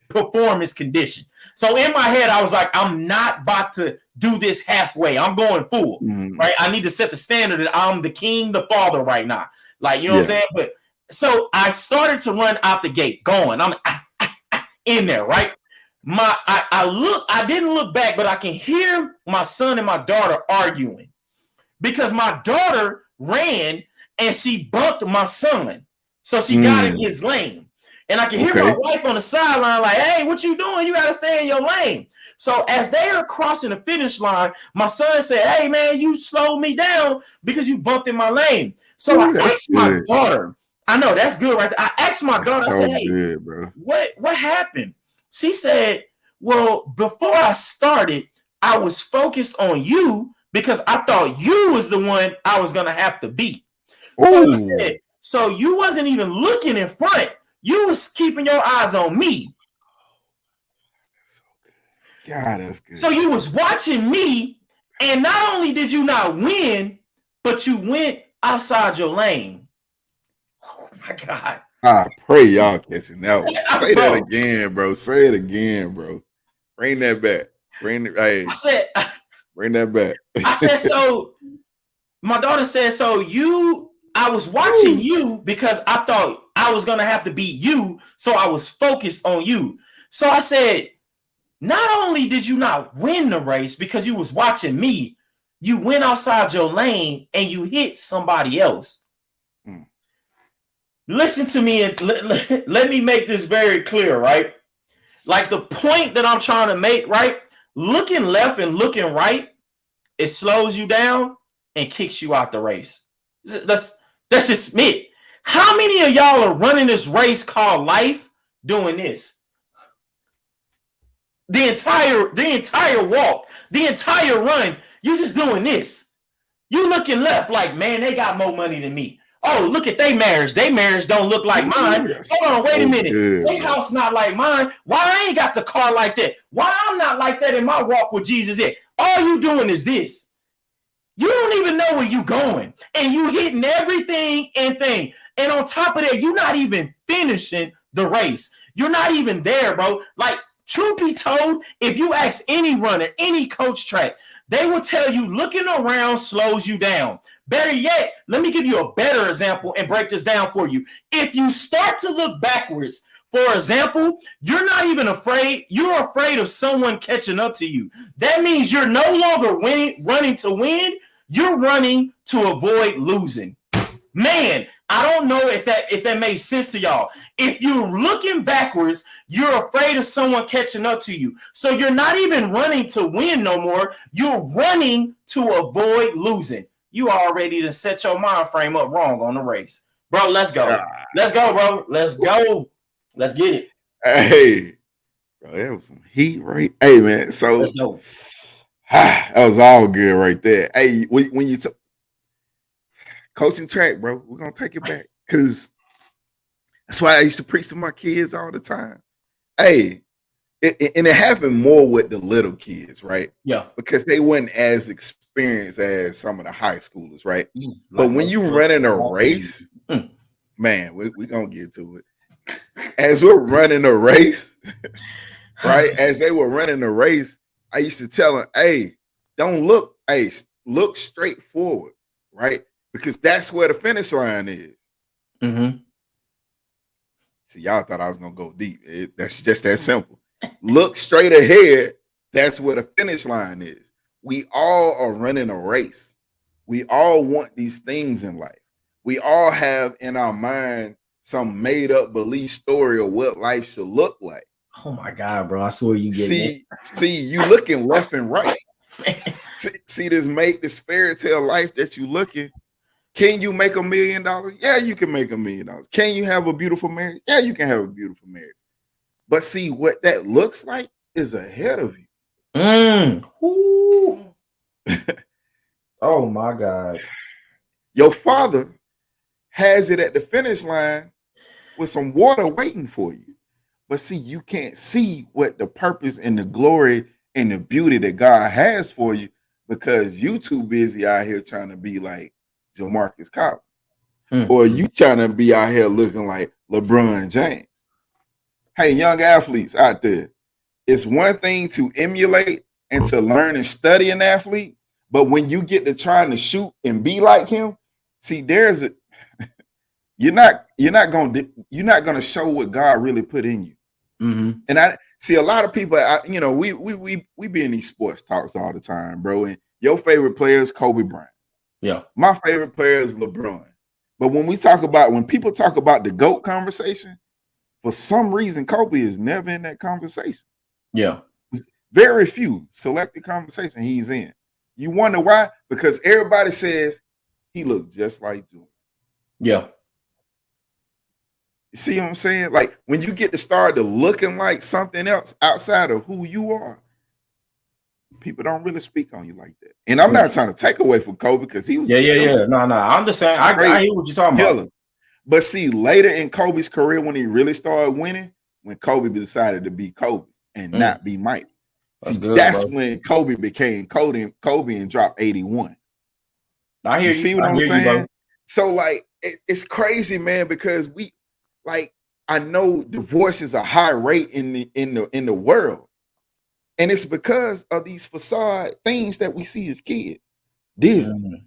performance condition. So in my head, I was like, I'm not about to do this halfway. I'm going full, right? I need to set the standard that I'm the king, the father right now. Like, you know what I'm saying? But so I started to run out the gate, going. I'm in there, right? I didn't look back, but I can hear my son and my daughter arguing because my daughter ran and she bumped my son. So she got in his lane. And I can hear my wife on the sideline like, hey, what you doing? You got to stay in your lane. So as they are crossing the finish line, my son said, hey, man, you slowed me down because you bumped in my lane. So I asked my daughter. I know, that's good right there. I asked my daughter, I said, hey, what happened? She said, well, before I started, I was focused on you because I thought you was the one I was going to have to beat. So he said, so you wasn't even looking in front. You was keeping your eyes on me. God, that's good. So you was watching me, and not only did you not win, but you went outside your lane. Oh, my God. I pray y'all catching that one. Say that again, bro. Say it again, bro. Bring that back. Bring that back. I said, so my daughter said, so I was watching you because I thought I was going to have to beat you. So I was focused on you. So I said, not only did you not win the race because you was watching me, you went outside your lane and you hit somebody else. Listen to me and let me make this very clear, right? Like the point that I'm trying to make, right? Looking left and looking right, it slows you down and kicks you out the race. That's just it. How many of y'all are running this race called life doing this? The entire walk, the entire run, you're just doing this. You looking left like, man, they got more money than me. Oh, look at their marriage. Their marriage don't look like mine. Hold on, wait a minute. Their house not like mine. Why I ain't got the car like that? Why I'm not like that in my walk with Jesus? All you doing is this. You don't even know where you going. And you hitting everything and thing. And on top of that, you're not even finishing the race. You're not even there, bro. Like, truth be told, if you ask any runner, any coach track, they will tell you looking around slows you down. Better yet, let me give you a better example and break this down for you. If you start to look backwards, for example, you're not even afraid. You're afraid of someone catching up to you. That means you're no longer running to win. You're running to avoid losing. Man, I don't know if that made sense to y'all. If you're looking backwards, you're afraid of someone catching up to you. So you're not even running to win no more. You're running to avoid losing. You already to set your mind frame up wrong on the race. Bro, let's go. Let's go, bro. Let's go. Let's get it. Hey, bro, that was some heat, right? Hey, man, so that was all good right there. Hey, when you coaching track, bro, we're going to take it back because that's why I used to preach to my kids all the time. Hey, and it happened more with the little kids, right? Yeah. Because they weren't as experienced as some of the high schoolers, right? But when you running a race, man, we're going to get to it. As we're running a race, right? As they were running the race, I used to tell them, hey, don't look, hey, look straight forward, right? Because that's where the finish line is. Mm-hmm. See, y'all thought I was going to go deep. That's just that simple. Look straight ahead. That's where the finish line is. We all are running a race. We all want these things in life. We all have in our mind some made up belief story of what life should look like. Oh my God, bro. I swear you get see, you looking left and right. see this fairy tale life that you looking. Can you make $1 million? Yeah, you can make $1 million. Can you have a beautiful marriage? Yeah, you can have a beautiful marriage. But see, what that looks like is ahead of you. Oh my God. Your father has it at the finish line with some water waiting for you. But see, you can't see what the purpose and the glory and the beauty that God has for you because you too busy out here trying to be like Jamarcus Collins. Or you trying to be out here looking like LeBron James. Hey, young athletes out there, it's one thing to emulate and to learn and study an athlete, but when you get to trying to shoot and be like him, see, you're not gonna show what God really put in you. And I see a lot of people. We be in these sports talks all the time, bro. And your favorite player is Kobe Bryant. Yeah, my favorite player is LeBron. But when people talk about the GOAT conversation, for some reason, Kobe is never in that conversation. Yeah, very few selected conversation he's in. You wonder why? Because everybody says he looked just like Jordan. Yeah. You see what I'm saying? Like when you get to start to looking like something else outside of who you are, people don't really speak on you like that. And I'm not trying to take away from Kobe because he was No. I'm just saying I hear what you're talking about. But see, later in Kobe's career, when he really started winning, when Kobe decided to be Kobe and not be Mike. That's when Kobe became Kobe and dropped 81. I hear you. See what I'm saying? So like it's crazy, man, because I know divorce is a high rate in the world. And it's because of these facade things that we see as kids. Disney.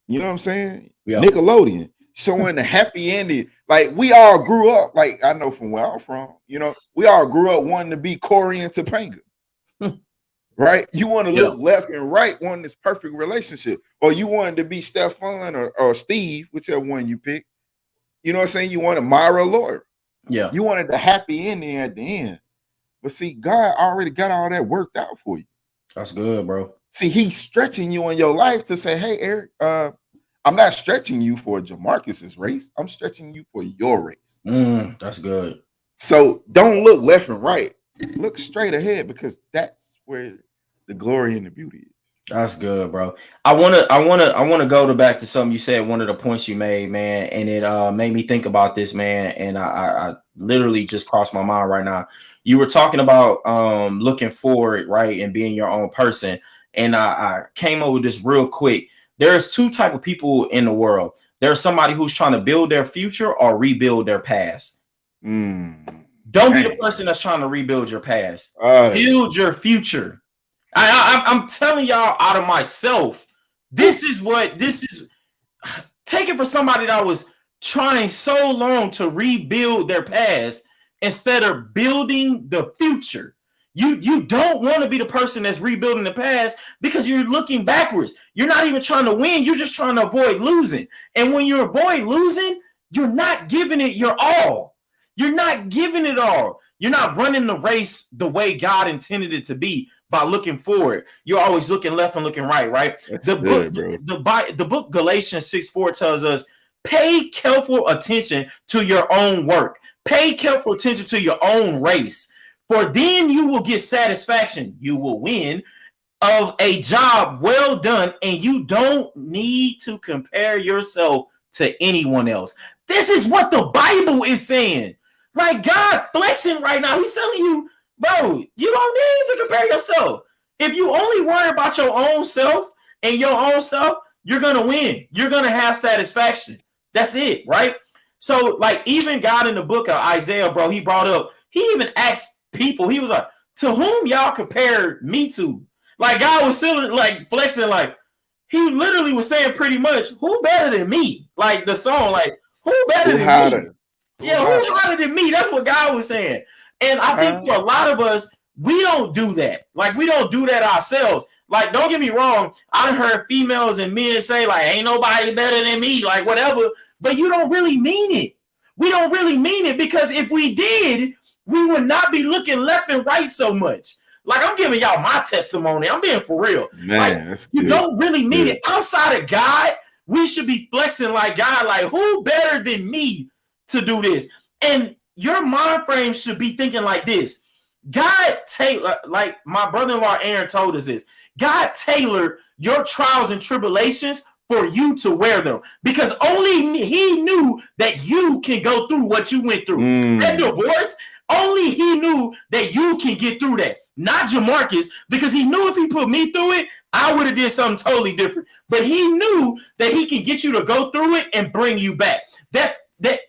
You know what I'm saying? Yeah. Nickelodeon showing the happy ending. Like we all grew up, like I know from where I'm from, we all grew up wanting to be Corey and Topanga. Right? You want to look left and right, wanting this perfect relationship. Or you wanted to be Stefan or Steve, whichever one you pick. You know what I'm saying? You wanted Myra Laura. Yeah. You wanted the happy ending at the end. But see, God already got all that worked out for you. That's good, bro. See, he's stretching you in your life to say, hey, Eric, I'm not stretching you for Jamarcus's race. I'm stretching you for your race. That's good. So don't look left and right. Look straight ahead because that's where the glory and the beauty is. That's good, bro. I wanna go back to something you said, one of the points you made, man, and it made me think about this, man. And I literally just crossed my mind right now. You were talking about looking forward, right, and being your own person. And I came up with this real quick. There's two type of people in the world. There's somebody who's trying to build their future or rebuild their past. Don't be the person that's trying to rebuild your past. Build your future. I'm telling y'all out of myself. This is. Take it for somebody that was trying so long to rebuild their past instead of building the future. You don't want to be the person that's rebuilding the past because you're looking backwards. You're not even trying to win. You're just trying to avoid losing. And when you avoid losing, you're not giving it your all. You're not giving it all. You're not running the race the way God intended it to be by looking forward. You're always looking left and looking right? The book Galatians 6:4 tells us, pay careful attention to your own work. Pay careful attention to your own race. For then you will get satisfaction. You will win of a job well done, and you don't need to compare yourself to anyone else. This is what the Bible is saying. Like God flexing right now. He's telling you, bro, you don't need to compare yourself. If you only worry about your own self and your own stuff, you're going to win. You're going to have satisfaction. That's it, right? So, like, even God in the book of Isaiah, bro, he even asked people, he was like, to whom y'all compare me to? Like, God was still, like, flexing, like, he literally was saying pretty much, who better than me? Like, the song, like, who better than me? Yeah, who's harder than me? That's what God was saying. And I think for a lot of us, we don't do that. Like, we don't do that ourselves. Like, don't get me wrong. I done heard females and men say, like, ain't nobody better than me, like, whatever. But you don't really mean it. We don't really mean it because if we did, we would not be looking left and right so much. Like, I'm giving y'all my testimony. I'm being for real. Man, like, you don't really mean it. Outside of God, we should be flexing like God, like who better than me to do this? And your mind frame should be thinking like this. God, like my brother-in-law Aaron told us this. God tailored your trials and tribulations for you to wear them, because only he knew that you can go through what you went through. That divorce, only he knew that you can get through that. Not Jamarcus, because he knew if he put me through it, I would have did something totally different. But he knew that he can get you to go through it and bring you back. That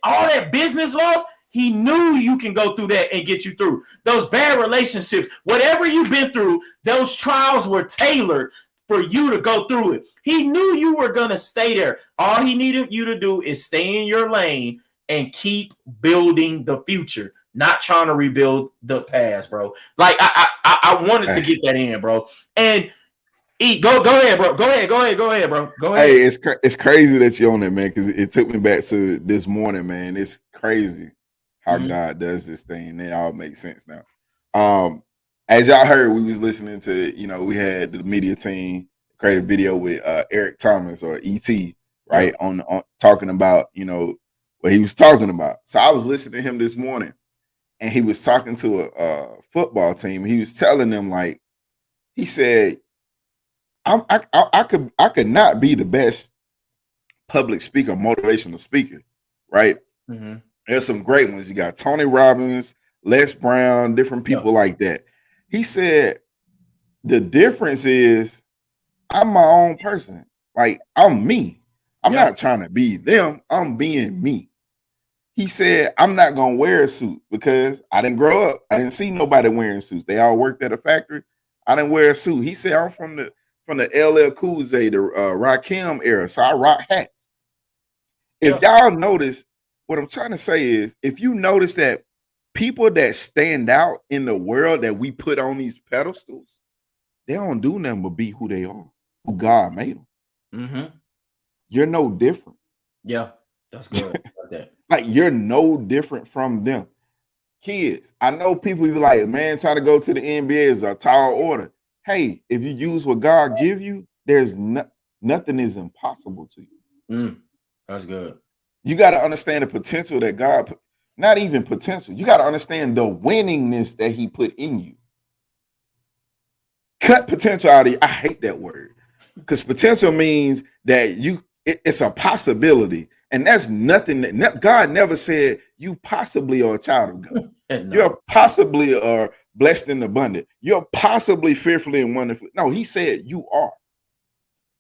all that business loss, he knew you can go through that and get you through. Those bad relationships, whatever you've been through, those trials were tailored for you to go through it. He knew you were going to stay there. All he needed you to do is stay in your lane and keep building the future, not trying to rebuild the past, bro. Like, I wanted to get that in, bro. And go ahead, bro. Go ahead, bro. Go ahead. Hey, it's crazy that you're on it, man, because it took me back to this morning, man. It's crazy how God does this thing, and it all makes sense now. As y'all heard, we was listening to, we had the media team create a video with Eric Thomas, or ET, right, on talking about, what he was talking about. So I was listening to him this morning, and he was talking to a football team. He was telling them, like, he said, I could not be the best public speaker, motivational speaker, right? Mm-hmm. There's some great ones. You got Tony Robbins, Les Brown, different people like that. He said, the difference is I'm my own person. Like, I'm me. I'm not trying to be them. I'm being me. He said, I'm not going to wear a suit because I didn't grow up. I didn't see nobody wearing suits. They all worked at a factory. I didn't wear a suit. He said, I'm from the LL Cool J, the Rakim era, so I rock hats. If y'all notice, what I'm trying to say is, if you notice that people that stand out in the world that we put on these pedestals, they don't do nothing but be who they are, who God made them. Mm-hmm. You're no different. Yeah, that's good. Like, you're no different from them. Kids, I know people be like, man, trying to go to the NBA is a tall order. Hey, if you use what God give you, there's nothing is impossible to you. That's good. You got to understand the potential that God put, not even potential. You got to understand the winningness that he put in you. Cut potential out of you. I hate that word, because potential means that it's a possibility. And that's nothing that God never said you possibly are a child of God. No. You're possibly are blessed and abundant. You're possibly fearfully and wonderfully. No, he said you are,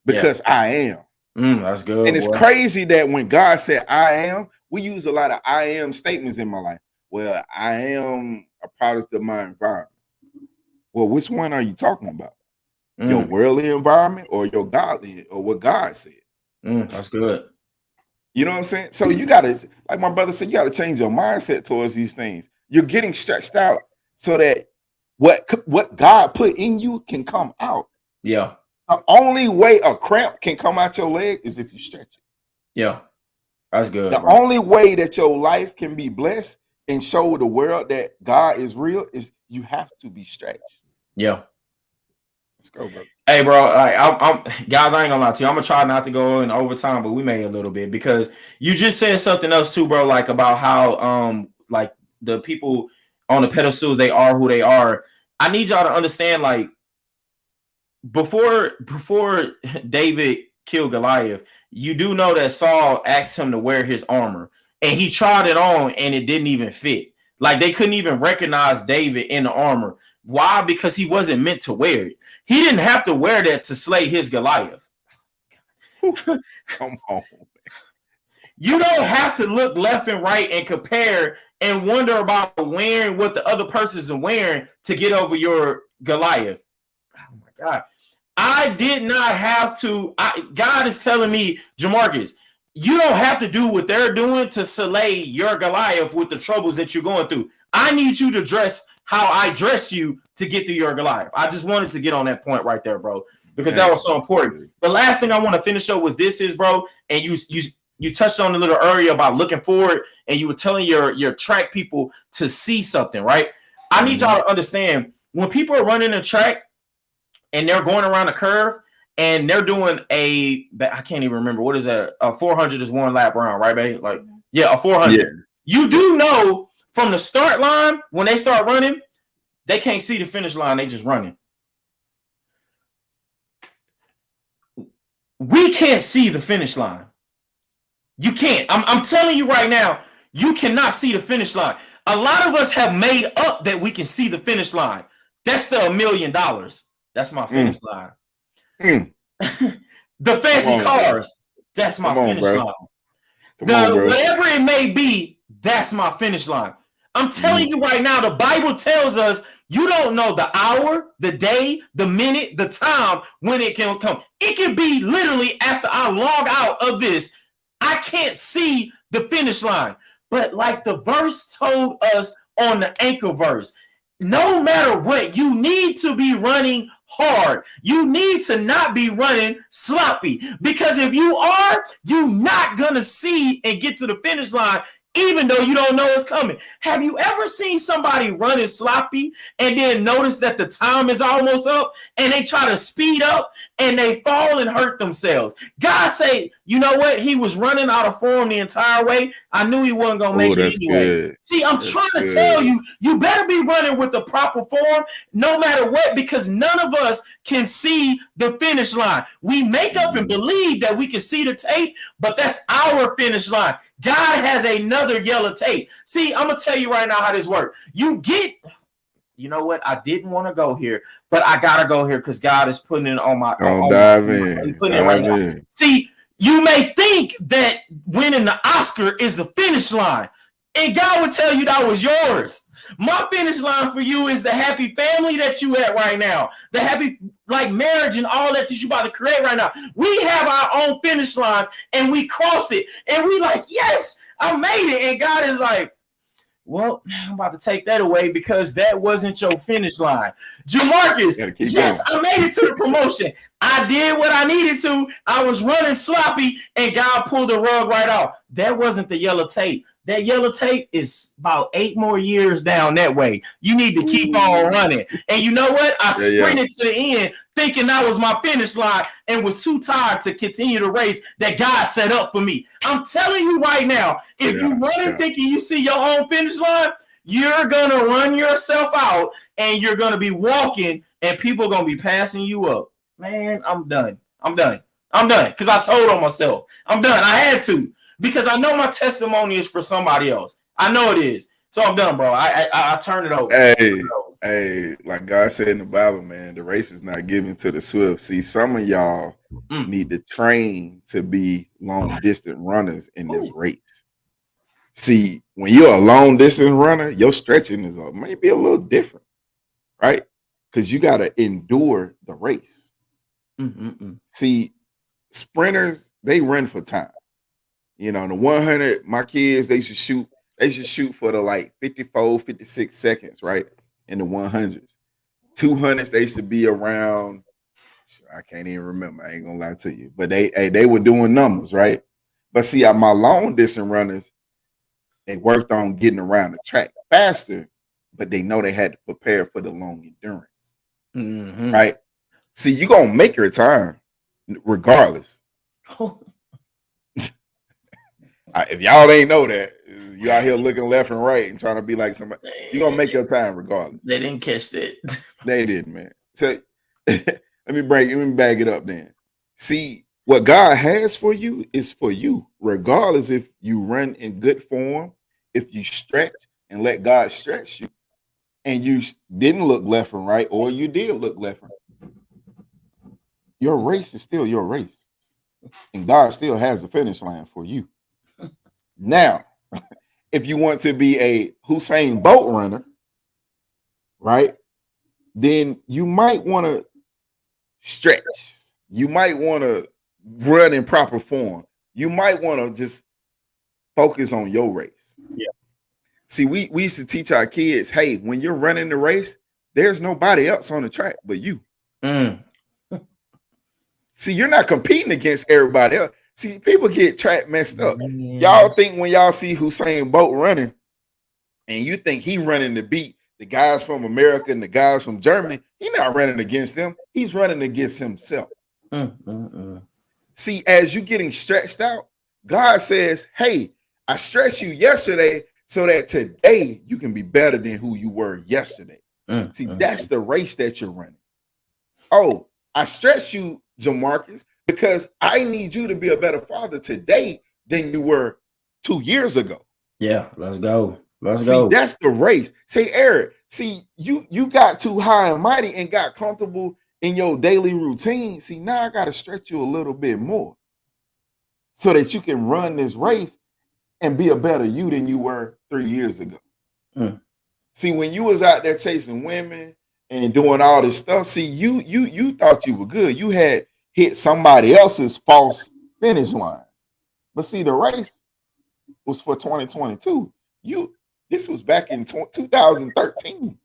because I am. That's good. And it's crazy that when God said I am, we use a lot of I am statements in my life. Well, I am a product of my environment. Well, which one are you talking about? Your worldly environment or your godly, or what God said? That's good. You know what I'm saying? So you got to, like my brother said, you got to change your mindset towards these things. You're getting stretched out so that what God put in you can come out. Yeah. The only way a cramp can come out your leg is if you stretch it. Yeah. That's good. The only way that your life can be blessed and show the world that God is real is you have to be stretched. Yeah. Let's go, bro. Hey, bro. I'm guys, I ain't gonna lie to you. I'm gonna try not to go in overtime, but we may a little bit, because you just said something else too, bro. Like about how like the people on the pedestals, they are who they are. I need y'all to understand, like, before David killed Goliath, you do know that Saul asked him to wear his armor, and he tried it on and it didn't even fit. Like, they couldn't even recognize David in the armor. Why? Because he wasn't meant to wear it. He didn't have to wear that to slay his Goliath. Come on. You don't have to look left and right and compare and wonder about wearing what the other person's wearing to get over your Goliath. Oh my God. I did not have to. God is telling me, Jamarcus, you don't have to do what they're doing to slay your Goliath with the troubles that you're going through. I need you to dress how I dress you to get through your Goliath. I just wanted to get on that point right there, bro, because that was so important. The last thing I want to finish up with this is, bro, and you touched on a little earlier about looking forward, and you were telling your track people to see something, right? I need y'all to understand, when people are running a track and they're going around a curve and they're doing I can't even remember what is that. A 400 is one lap round, right, babe? Like, yeah, a 400. Yeah. You do know from the start line when they start running, they can't see the finish line. They just running. We can't see the finish line. You can't. I'm telling you right now, you cannot see the finish line. A lot of us have made up that we can see the finish line. That's the $1 million. That's my finish line. The fancy cars. That's my finish line. Whatever it may be, that's my finish line. I'm telling you right now, the Bible tells us you don't know the hour, the day, the minute, the time when it can come. It can be literally after I log out of this. I can't see the finish line. But like the verse told us on the anchor verse, no matter what, you need to be running hard. You need to not be running sloppy. Because if you are, you're not going to see and get to the finish line even though you don't know it's coming. Have you ever seen somebody running sloppy and then notice that the time is almost up and they try to speed up and they fall and hurt themselves? God say, you know what? He was running out of form the entire way. I knew he wasn't going to make it anyway. Good. See, I'm trying to tell you, you better be running with the proper form no matter what, because none of us can see the finish line. We make up and believe that we can see the tape, but that's our finish line. God has another yellow tape. See, I'm going to tell you right now how this works. You know what? I didn't want to go here, but I got to go here because God is putting it on my... Dive in. See, you may think that winning the Oscar is the finish line, and God would tell you that was yours. My finish line for you is the happy family that you at right now, the happy marriage and all that you about to create right now. We have our own finish lines and we cross it and we like, yes, I made it. And God is like, well, I'm about to take that away because that wasn't your finish line. Jamarcus, yes, I made it to the promotion. I did what I needed to. I was running sloppy and God pulled the rug right off. That wasn't the yellow tape. That yellow tape is about 8 more years down that way. You need to keep on running. And you know what? I sprinted to the end thinking that was my finish line and was too tired to continue the race that God set up for me. I'm telling you right now, if you're running thinking you see your own finish line, you're going to run yourself out and you're going to be walking and people are going to be passing you up. Man, I'm done because I told on myself. I'm done. I had to. Because I know my testimony is for somebody else. I know it is. So I'm done, bro. I turn it over. Hey, like God said in the Bible, man, the race is not given to the swift. See, some of y'all need to train to be long distance runners in this race. See, when you're a long distance runner, your stretching is maybe a little different, right? Because you got to endure the race. See, sprinters, they run for time. You know, the 100, my kids, they should shoot for the 54, 56 seconds, right? In the 100s. 200s, they should be around, I can't even remember. I ain't gonna lie to you. But they were doing numbers, right? But see, my long distance runners, they worked on getting around the track faster, but they know they had to prepare for the long endurance. Right? See, you're gonna make your time regardless. If y'all ain't know that, you out here looking left and right and trying to be like somebody, you're gonna make your time regardless. They didn't catch that. They didn't, man. So let me bag it up then. See, what God has for you is for you, regardless if you run in good form, if you stretch and let God stretch you, and you didn't look left and right, or you did look left and right. Your race is still your race. And God still has the finish line for you. Now, if you want to be a Usain Bolt runner, right, then you might want to stretch. You might want to run in proper form. You might want to just focus on your race. Yeah. See, we used to teach our kids, hey, when you're running the race, there's nobody else on the track but you. See, you're not competing against everybody else. See, people get track messed up. Y'all think when y'all see Usain Bolt running and you think he running to beat the guys from America and the guys from Germany, he's not running against them. He's running against himself. See, as you getting stretched out, God says, hey, I stressed you yesterday so that today you can be better than who you were yesterday. See, that's the race that you're running. Oh, I stress you, Jamarcus, because I need you to be a better father today than you were 2 years ago. Yeah, let's go. See, that's the race. Say, Eric, see, you got too high and mighty and got comfortable in your daily routine. See, now I got to stretch you a little bit more so that you can run this race and be a better you than you were 3 years ago. See, when you was out there chasing women and doing all this stuff, see, you thought you were good. You had hit somebody else's false finish line. But see, the race was for 2022. This was back in 2013.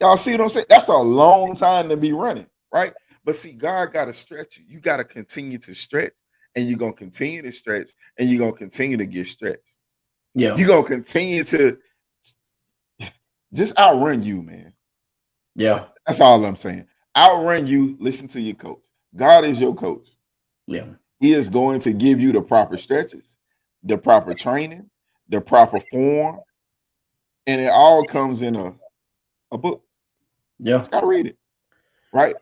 Y'all see what I'm saying? That's a long time to be running, right? But see, God got to stretch you. You got to continue to stretch, and you're going to continue to stretch, and you're going to continue to get stretched. Yeah. You're going to continue to just outrun you, man. Yeah. That's all I'm saying. Outrun you. Listen to your coach. God is your coach. Yeah. He is going to give you the proper stretches, the proper training, the proper form, and it all comes in a book. Yeah. Just gotta read it, right?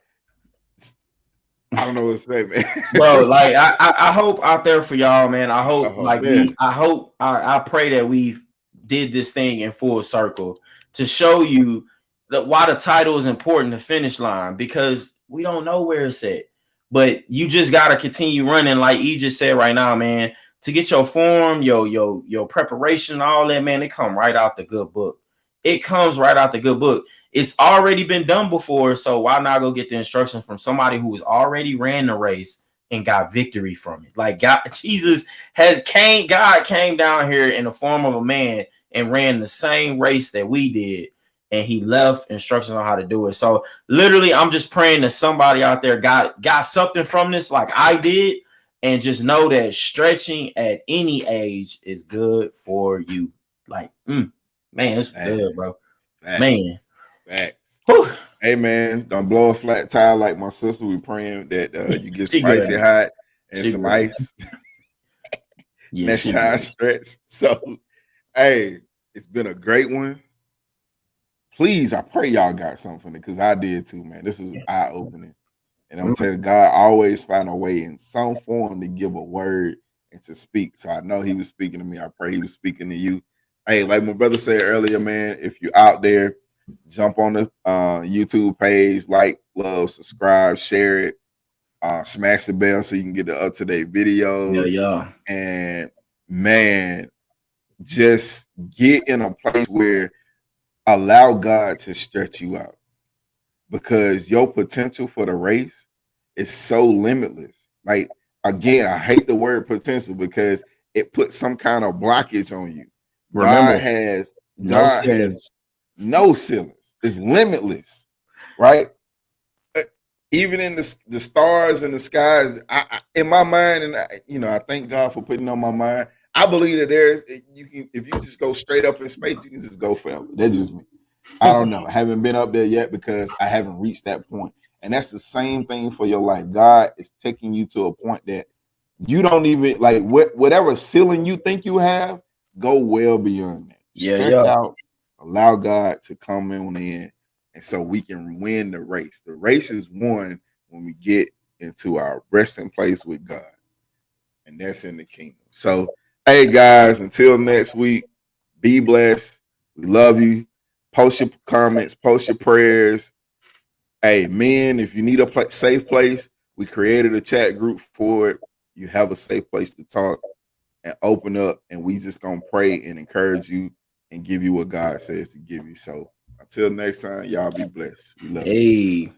I don't know what to say, man. Bro, like I hope out there for y'all, man. I hope I pray that we did this thing in full circle to show you that why the title is important, the finish line, because we don't know where it's at. But you just gotta continue running, like you just said right now, man. To get your form, your preparation, all that, man, it come right out the good book. It comes right out the good book. It's already been done before, so why not go get the instruction from somebody who has already ran the race and got victory from it? Like God came down here in the form of a man and ran the same race that we did, and he left instructions on how to do it. So literally, I'm just praying that somebody out there got something from this, like I did, and just know that stretching at any age is good for you. Like, man, it's good, bro. Facts. Man. Facts. Whew. Hey, man, don't blow a flat tire like my sister. We praying that you get spicy hot and some ice. Next time stretch. So, hey, it's been a great one. Please, I pray y'all got something from it, because I did too, man. This was eye-opening. And I'm telling you, God always find a way in some form to give a word and to speak. So I know he was speaking to me. I pray he was speaking to you. Hey, like my brother said earlier, man, if you're out there, jump on the YouTube page, like, love, subscribe, share it, smash the bell so you can get the up-to-date videos. Yeah. And, man, just get in a place where allow God to stretch you out, because your potential for the race is so limitless. Like, again, I hate the word potential because it puts some kind of blockage on you. Remember, God has no ceilings. It's limitless, right? Even in the stars and the skies, in my mind, and I thank God for putting on my mind. I believe that if you just go straight up in space, you can just go forever. That's just me. I don't know. I haven't been up there yet because I haven't reached that point. And that's the same thing for your life. God is taking you to a point that you don't even like whatever ceiling you think you have, go well beyond that. Stretch out, allow God to come in, and so we can win the race. The race is won when we get into our resting place with God, and that's in the kingdom. So, hey guys, until next week, be blessed. We love you. Post your comments, post your prayers. Hey, men, if you need a safe place, we created a chat group for it. You have a safe place to talk and open up, and we just gonna pray and encourage you and give you what God says to give you. So until next time, y'all be blessed. We love you.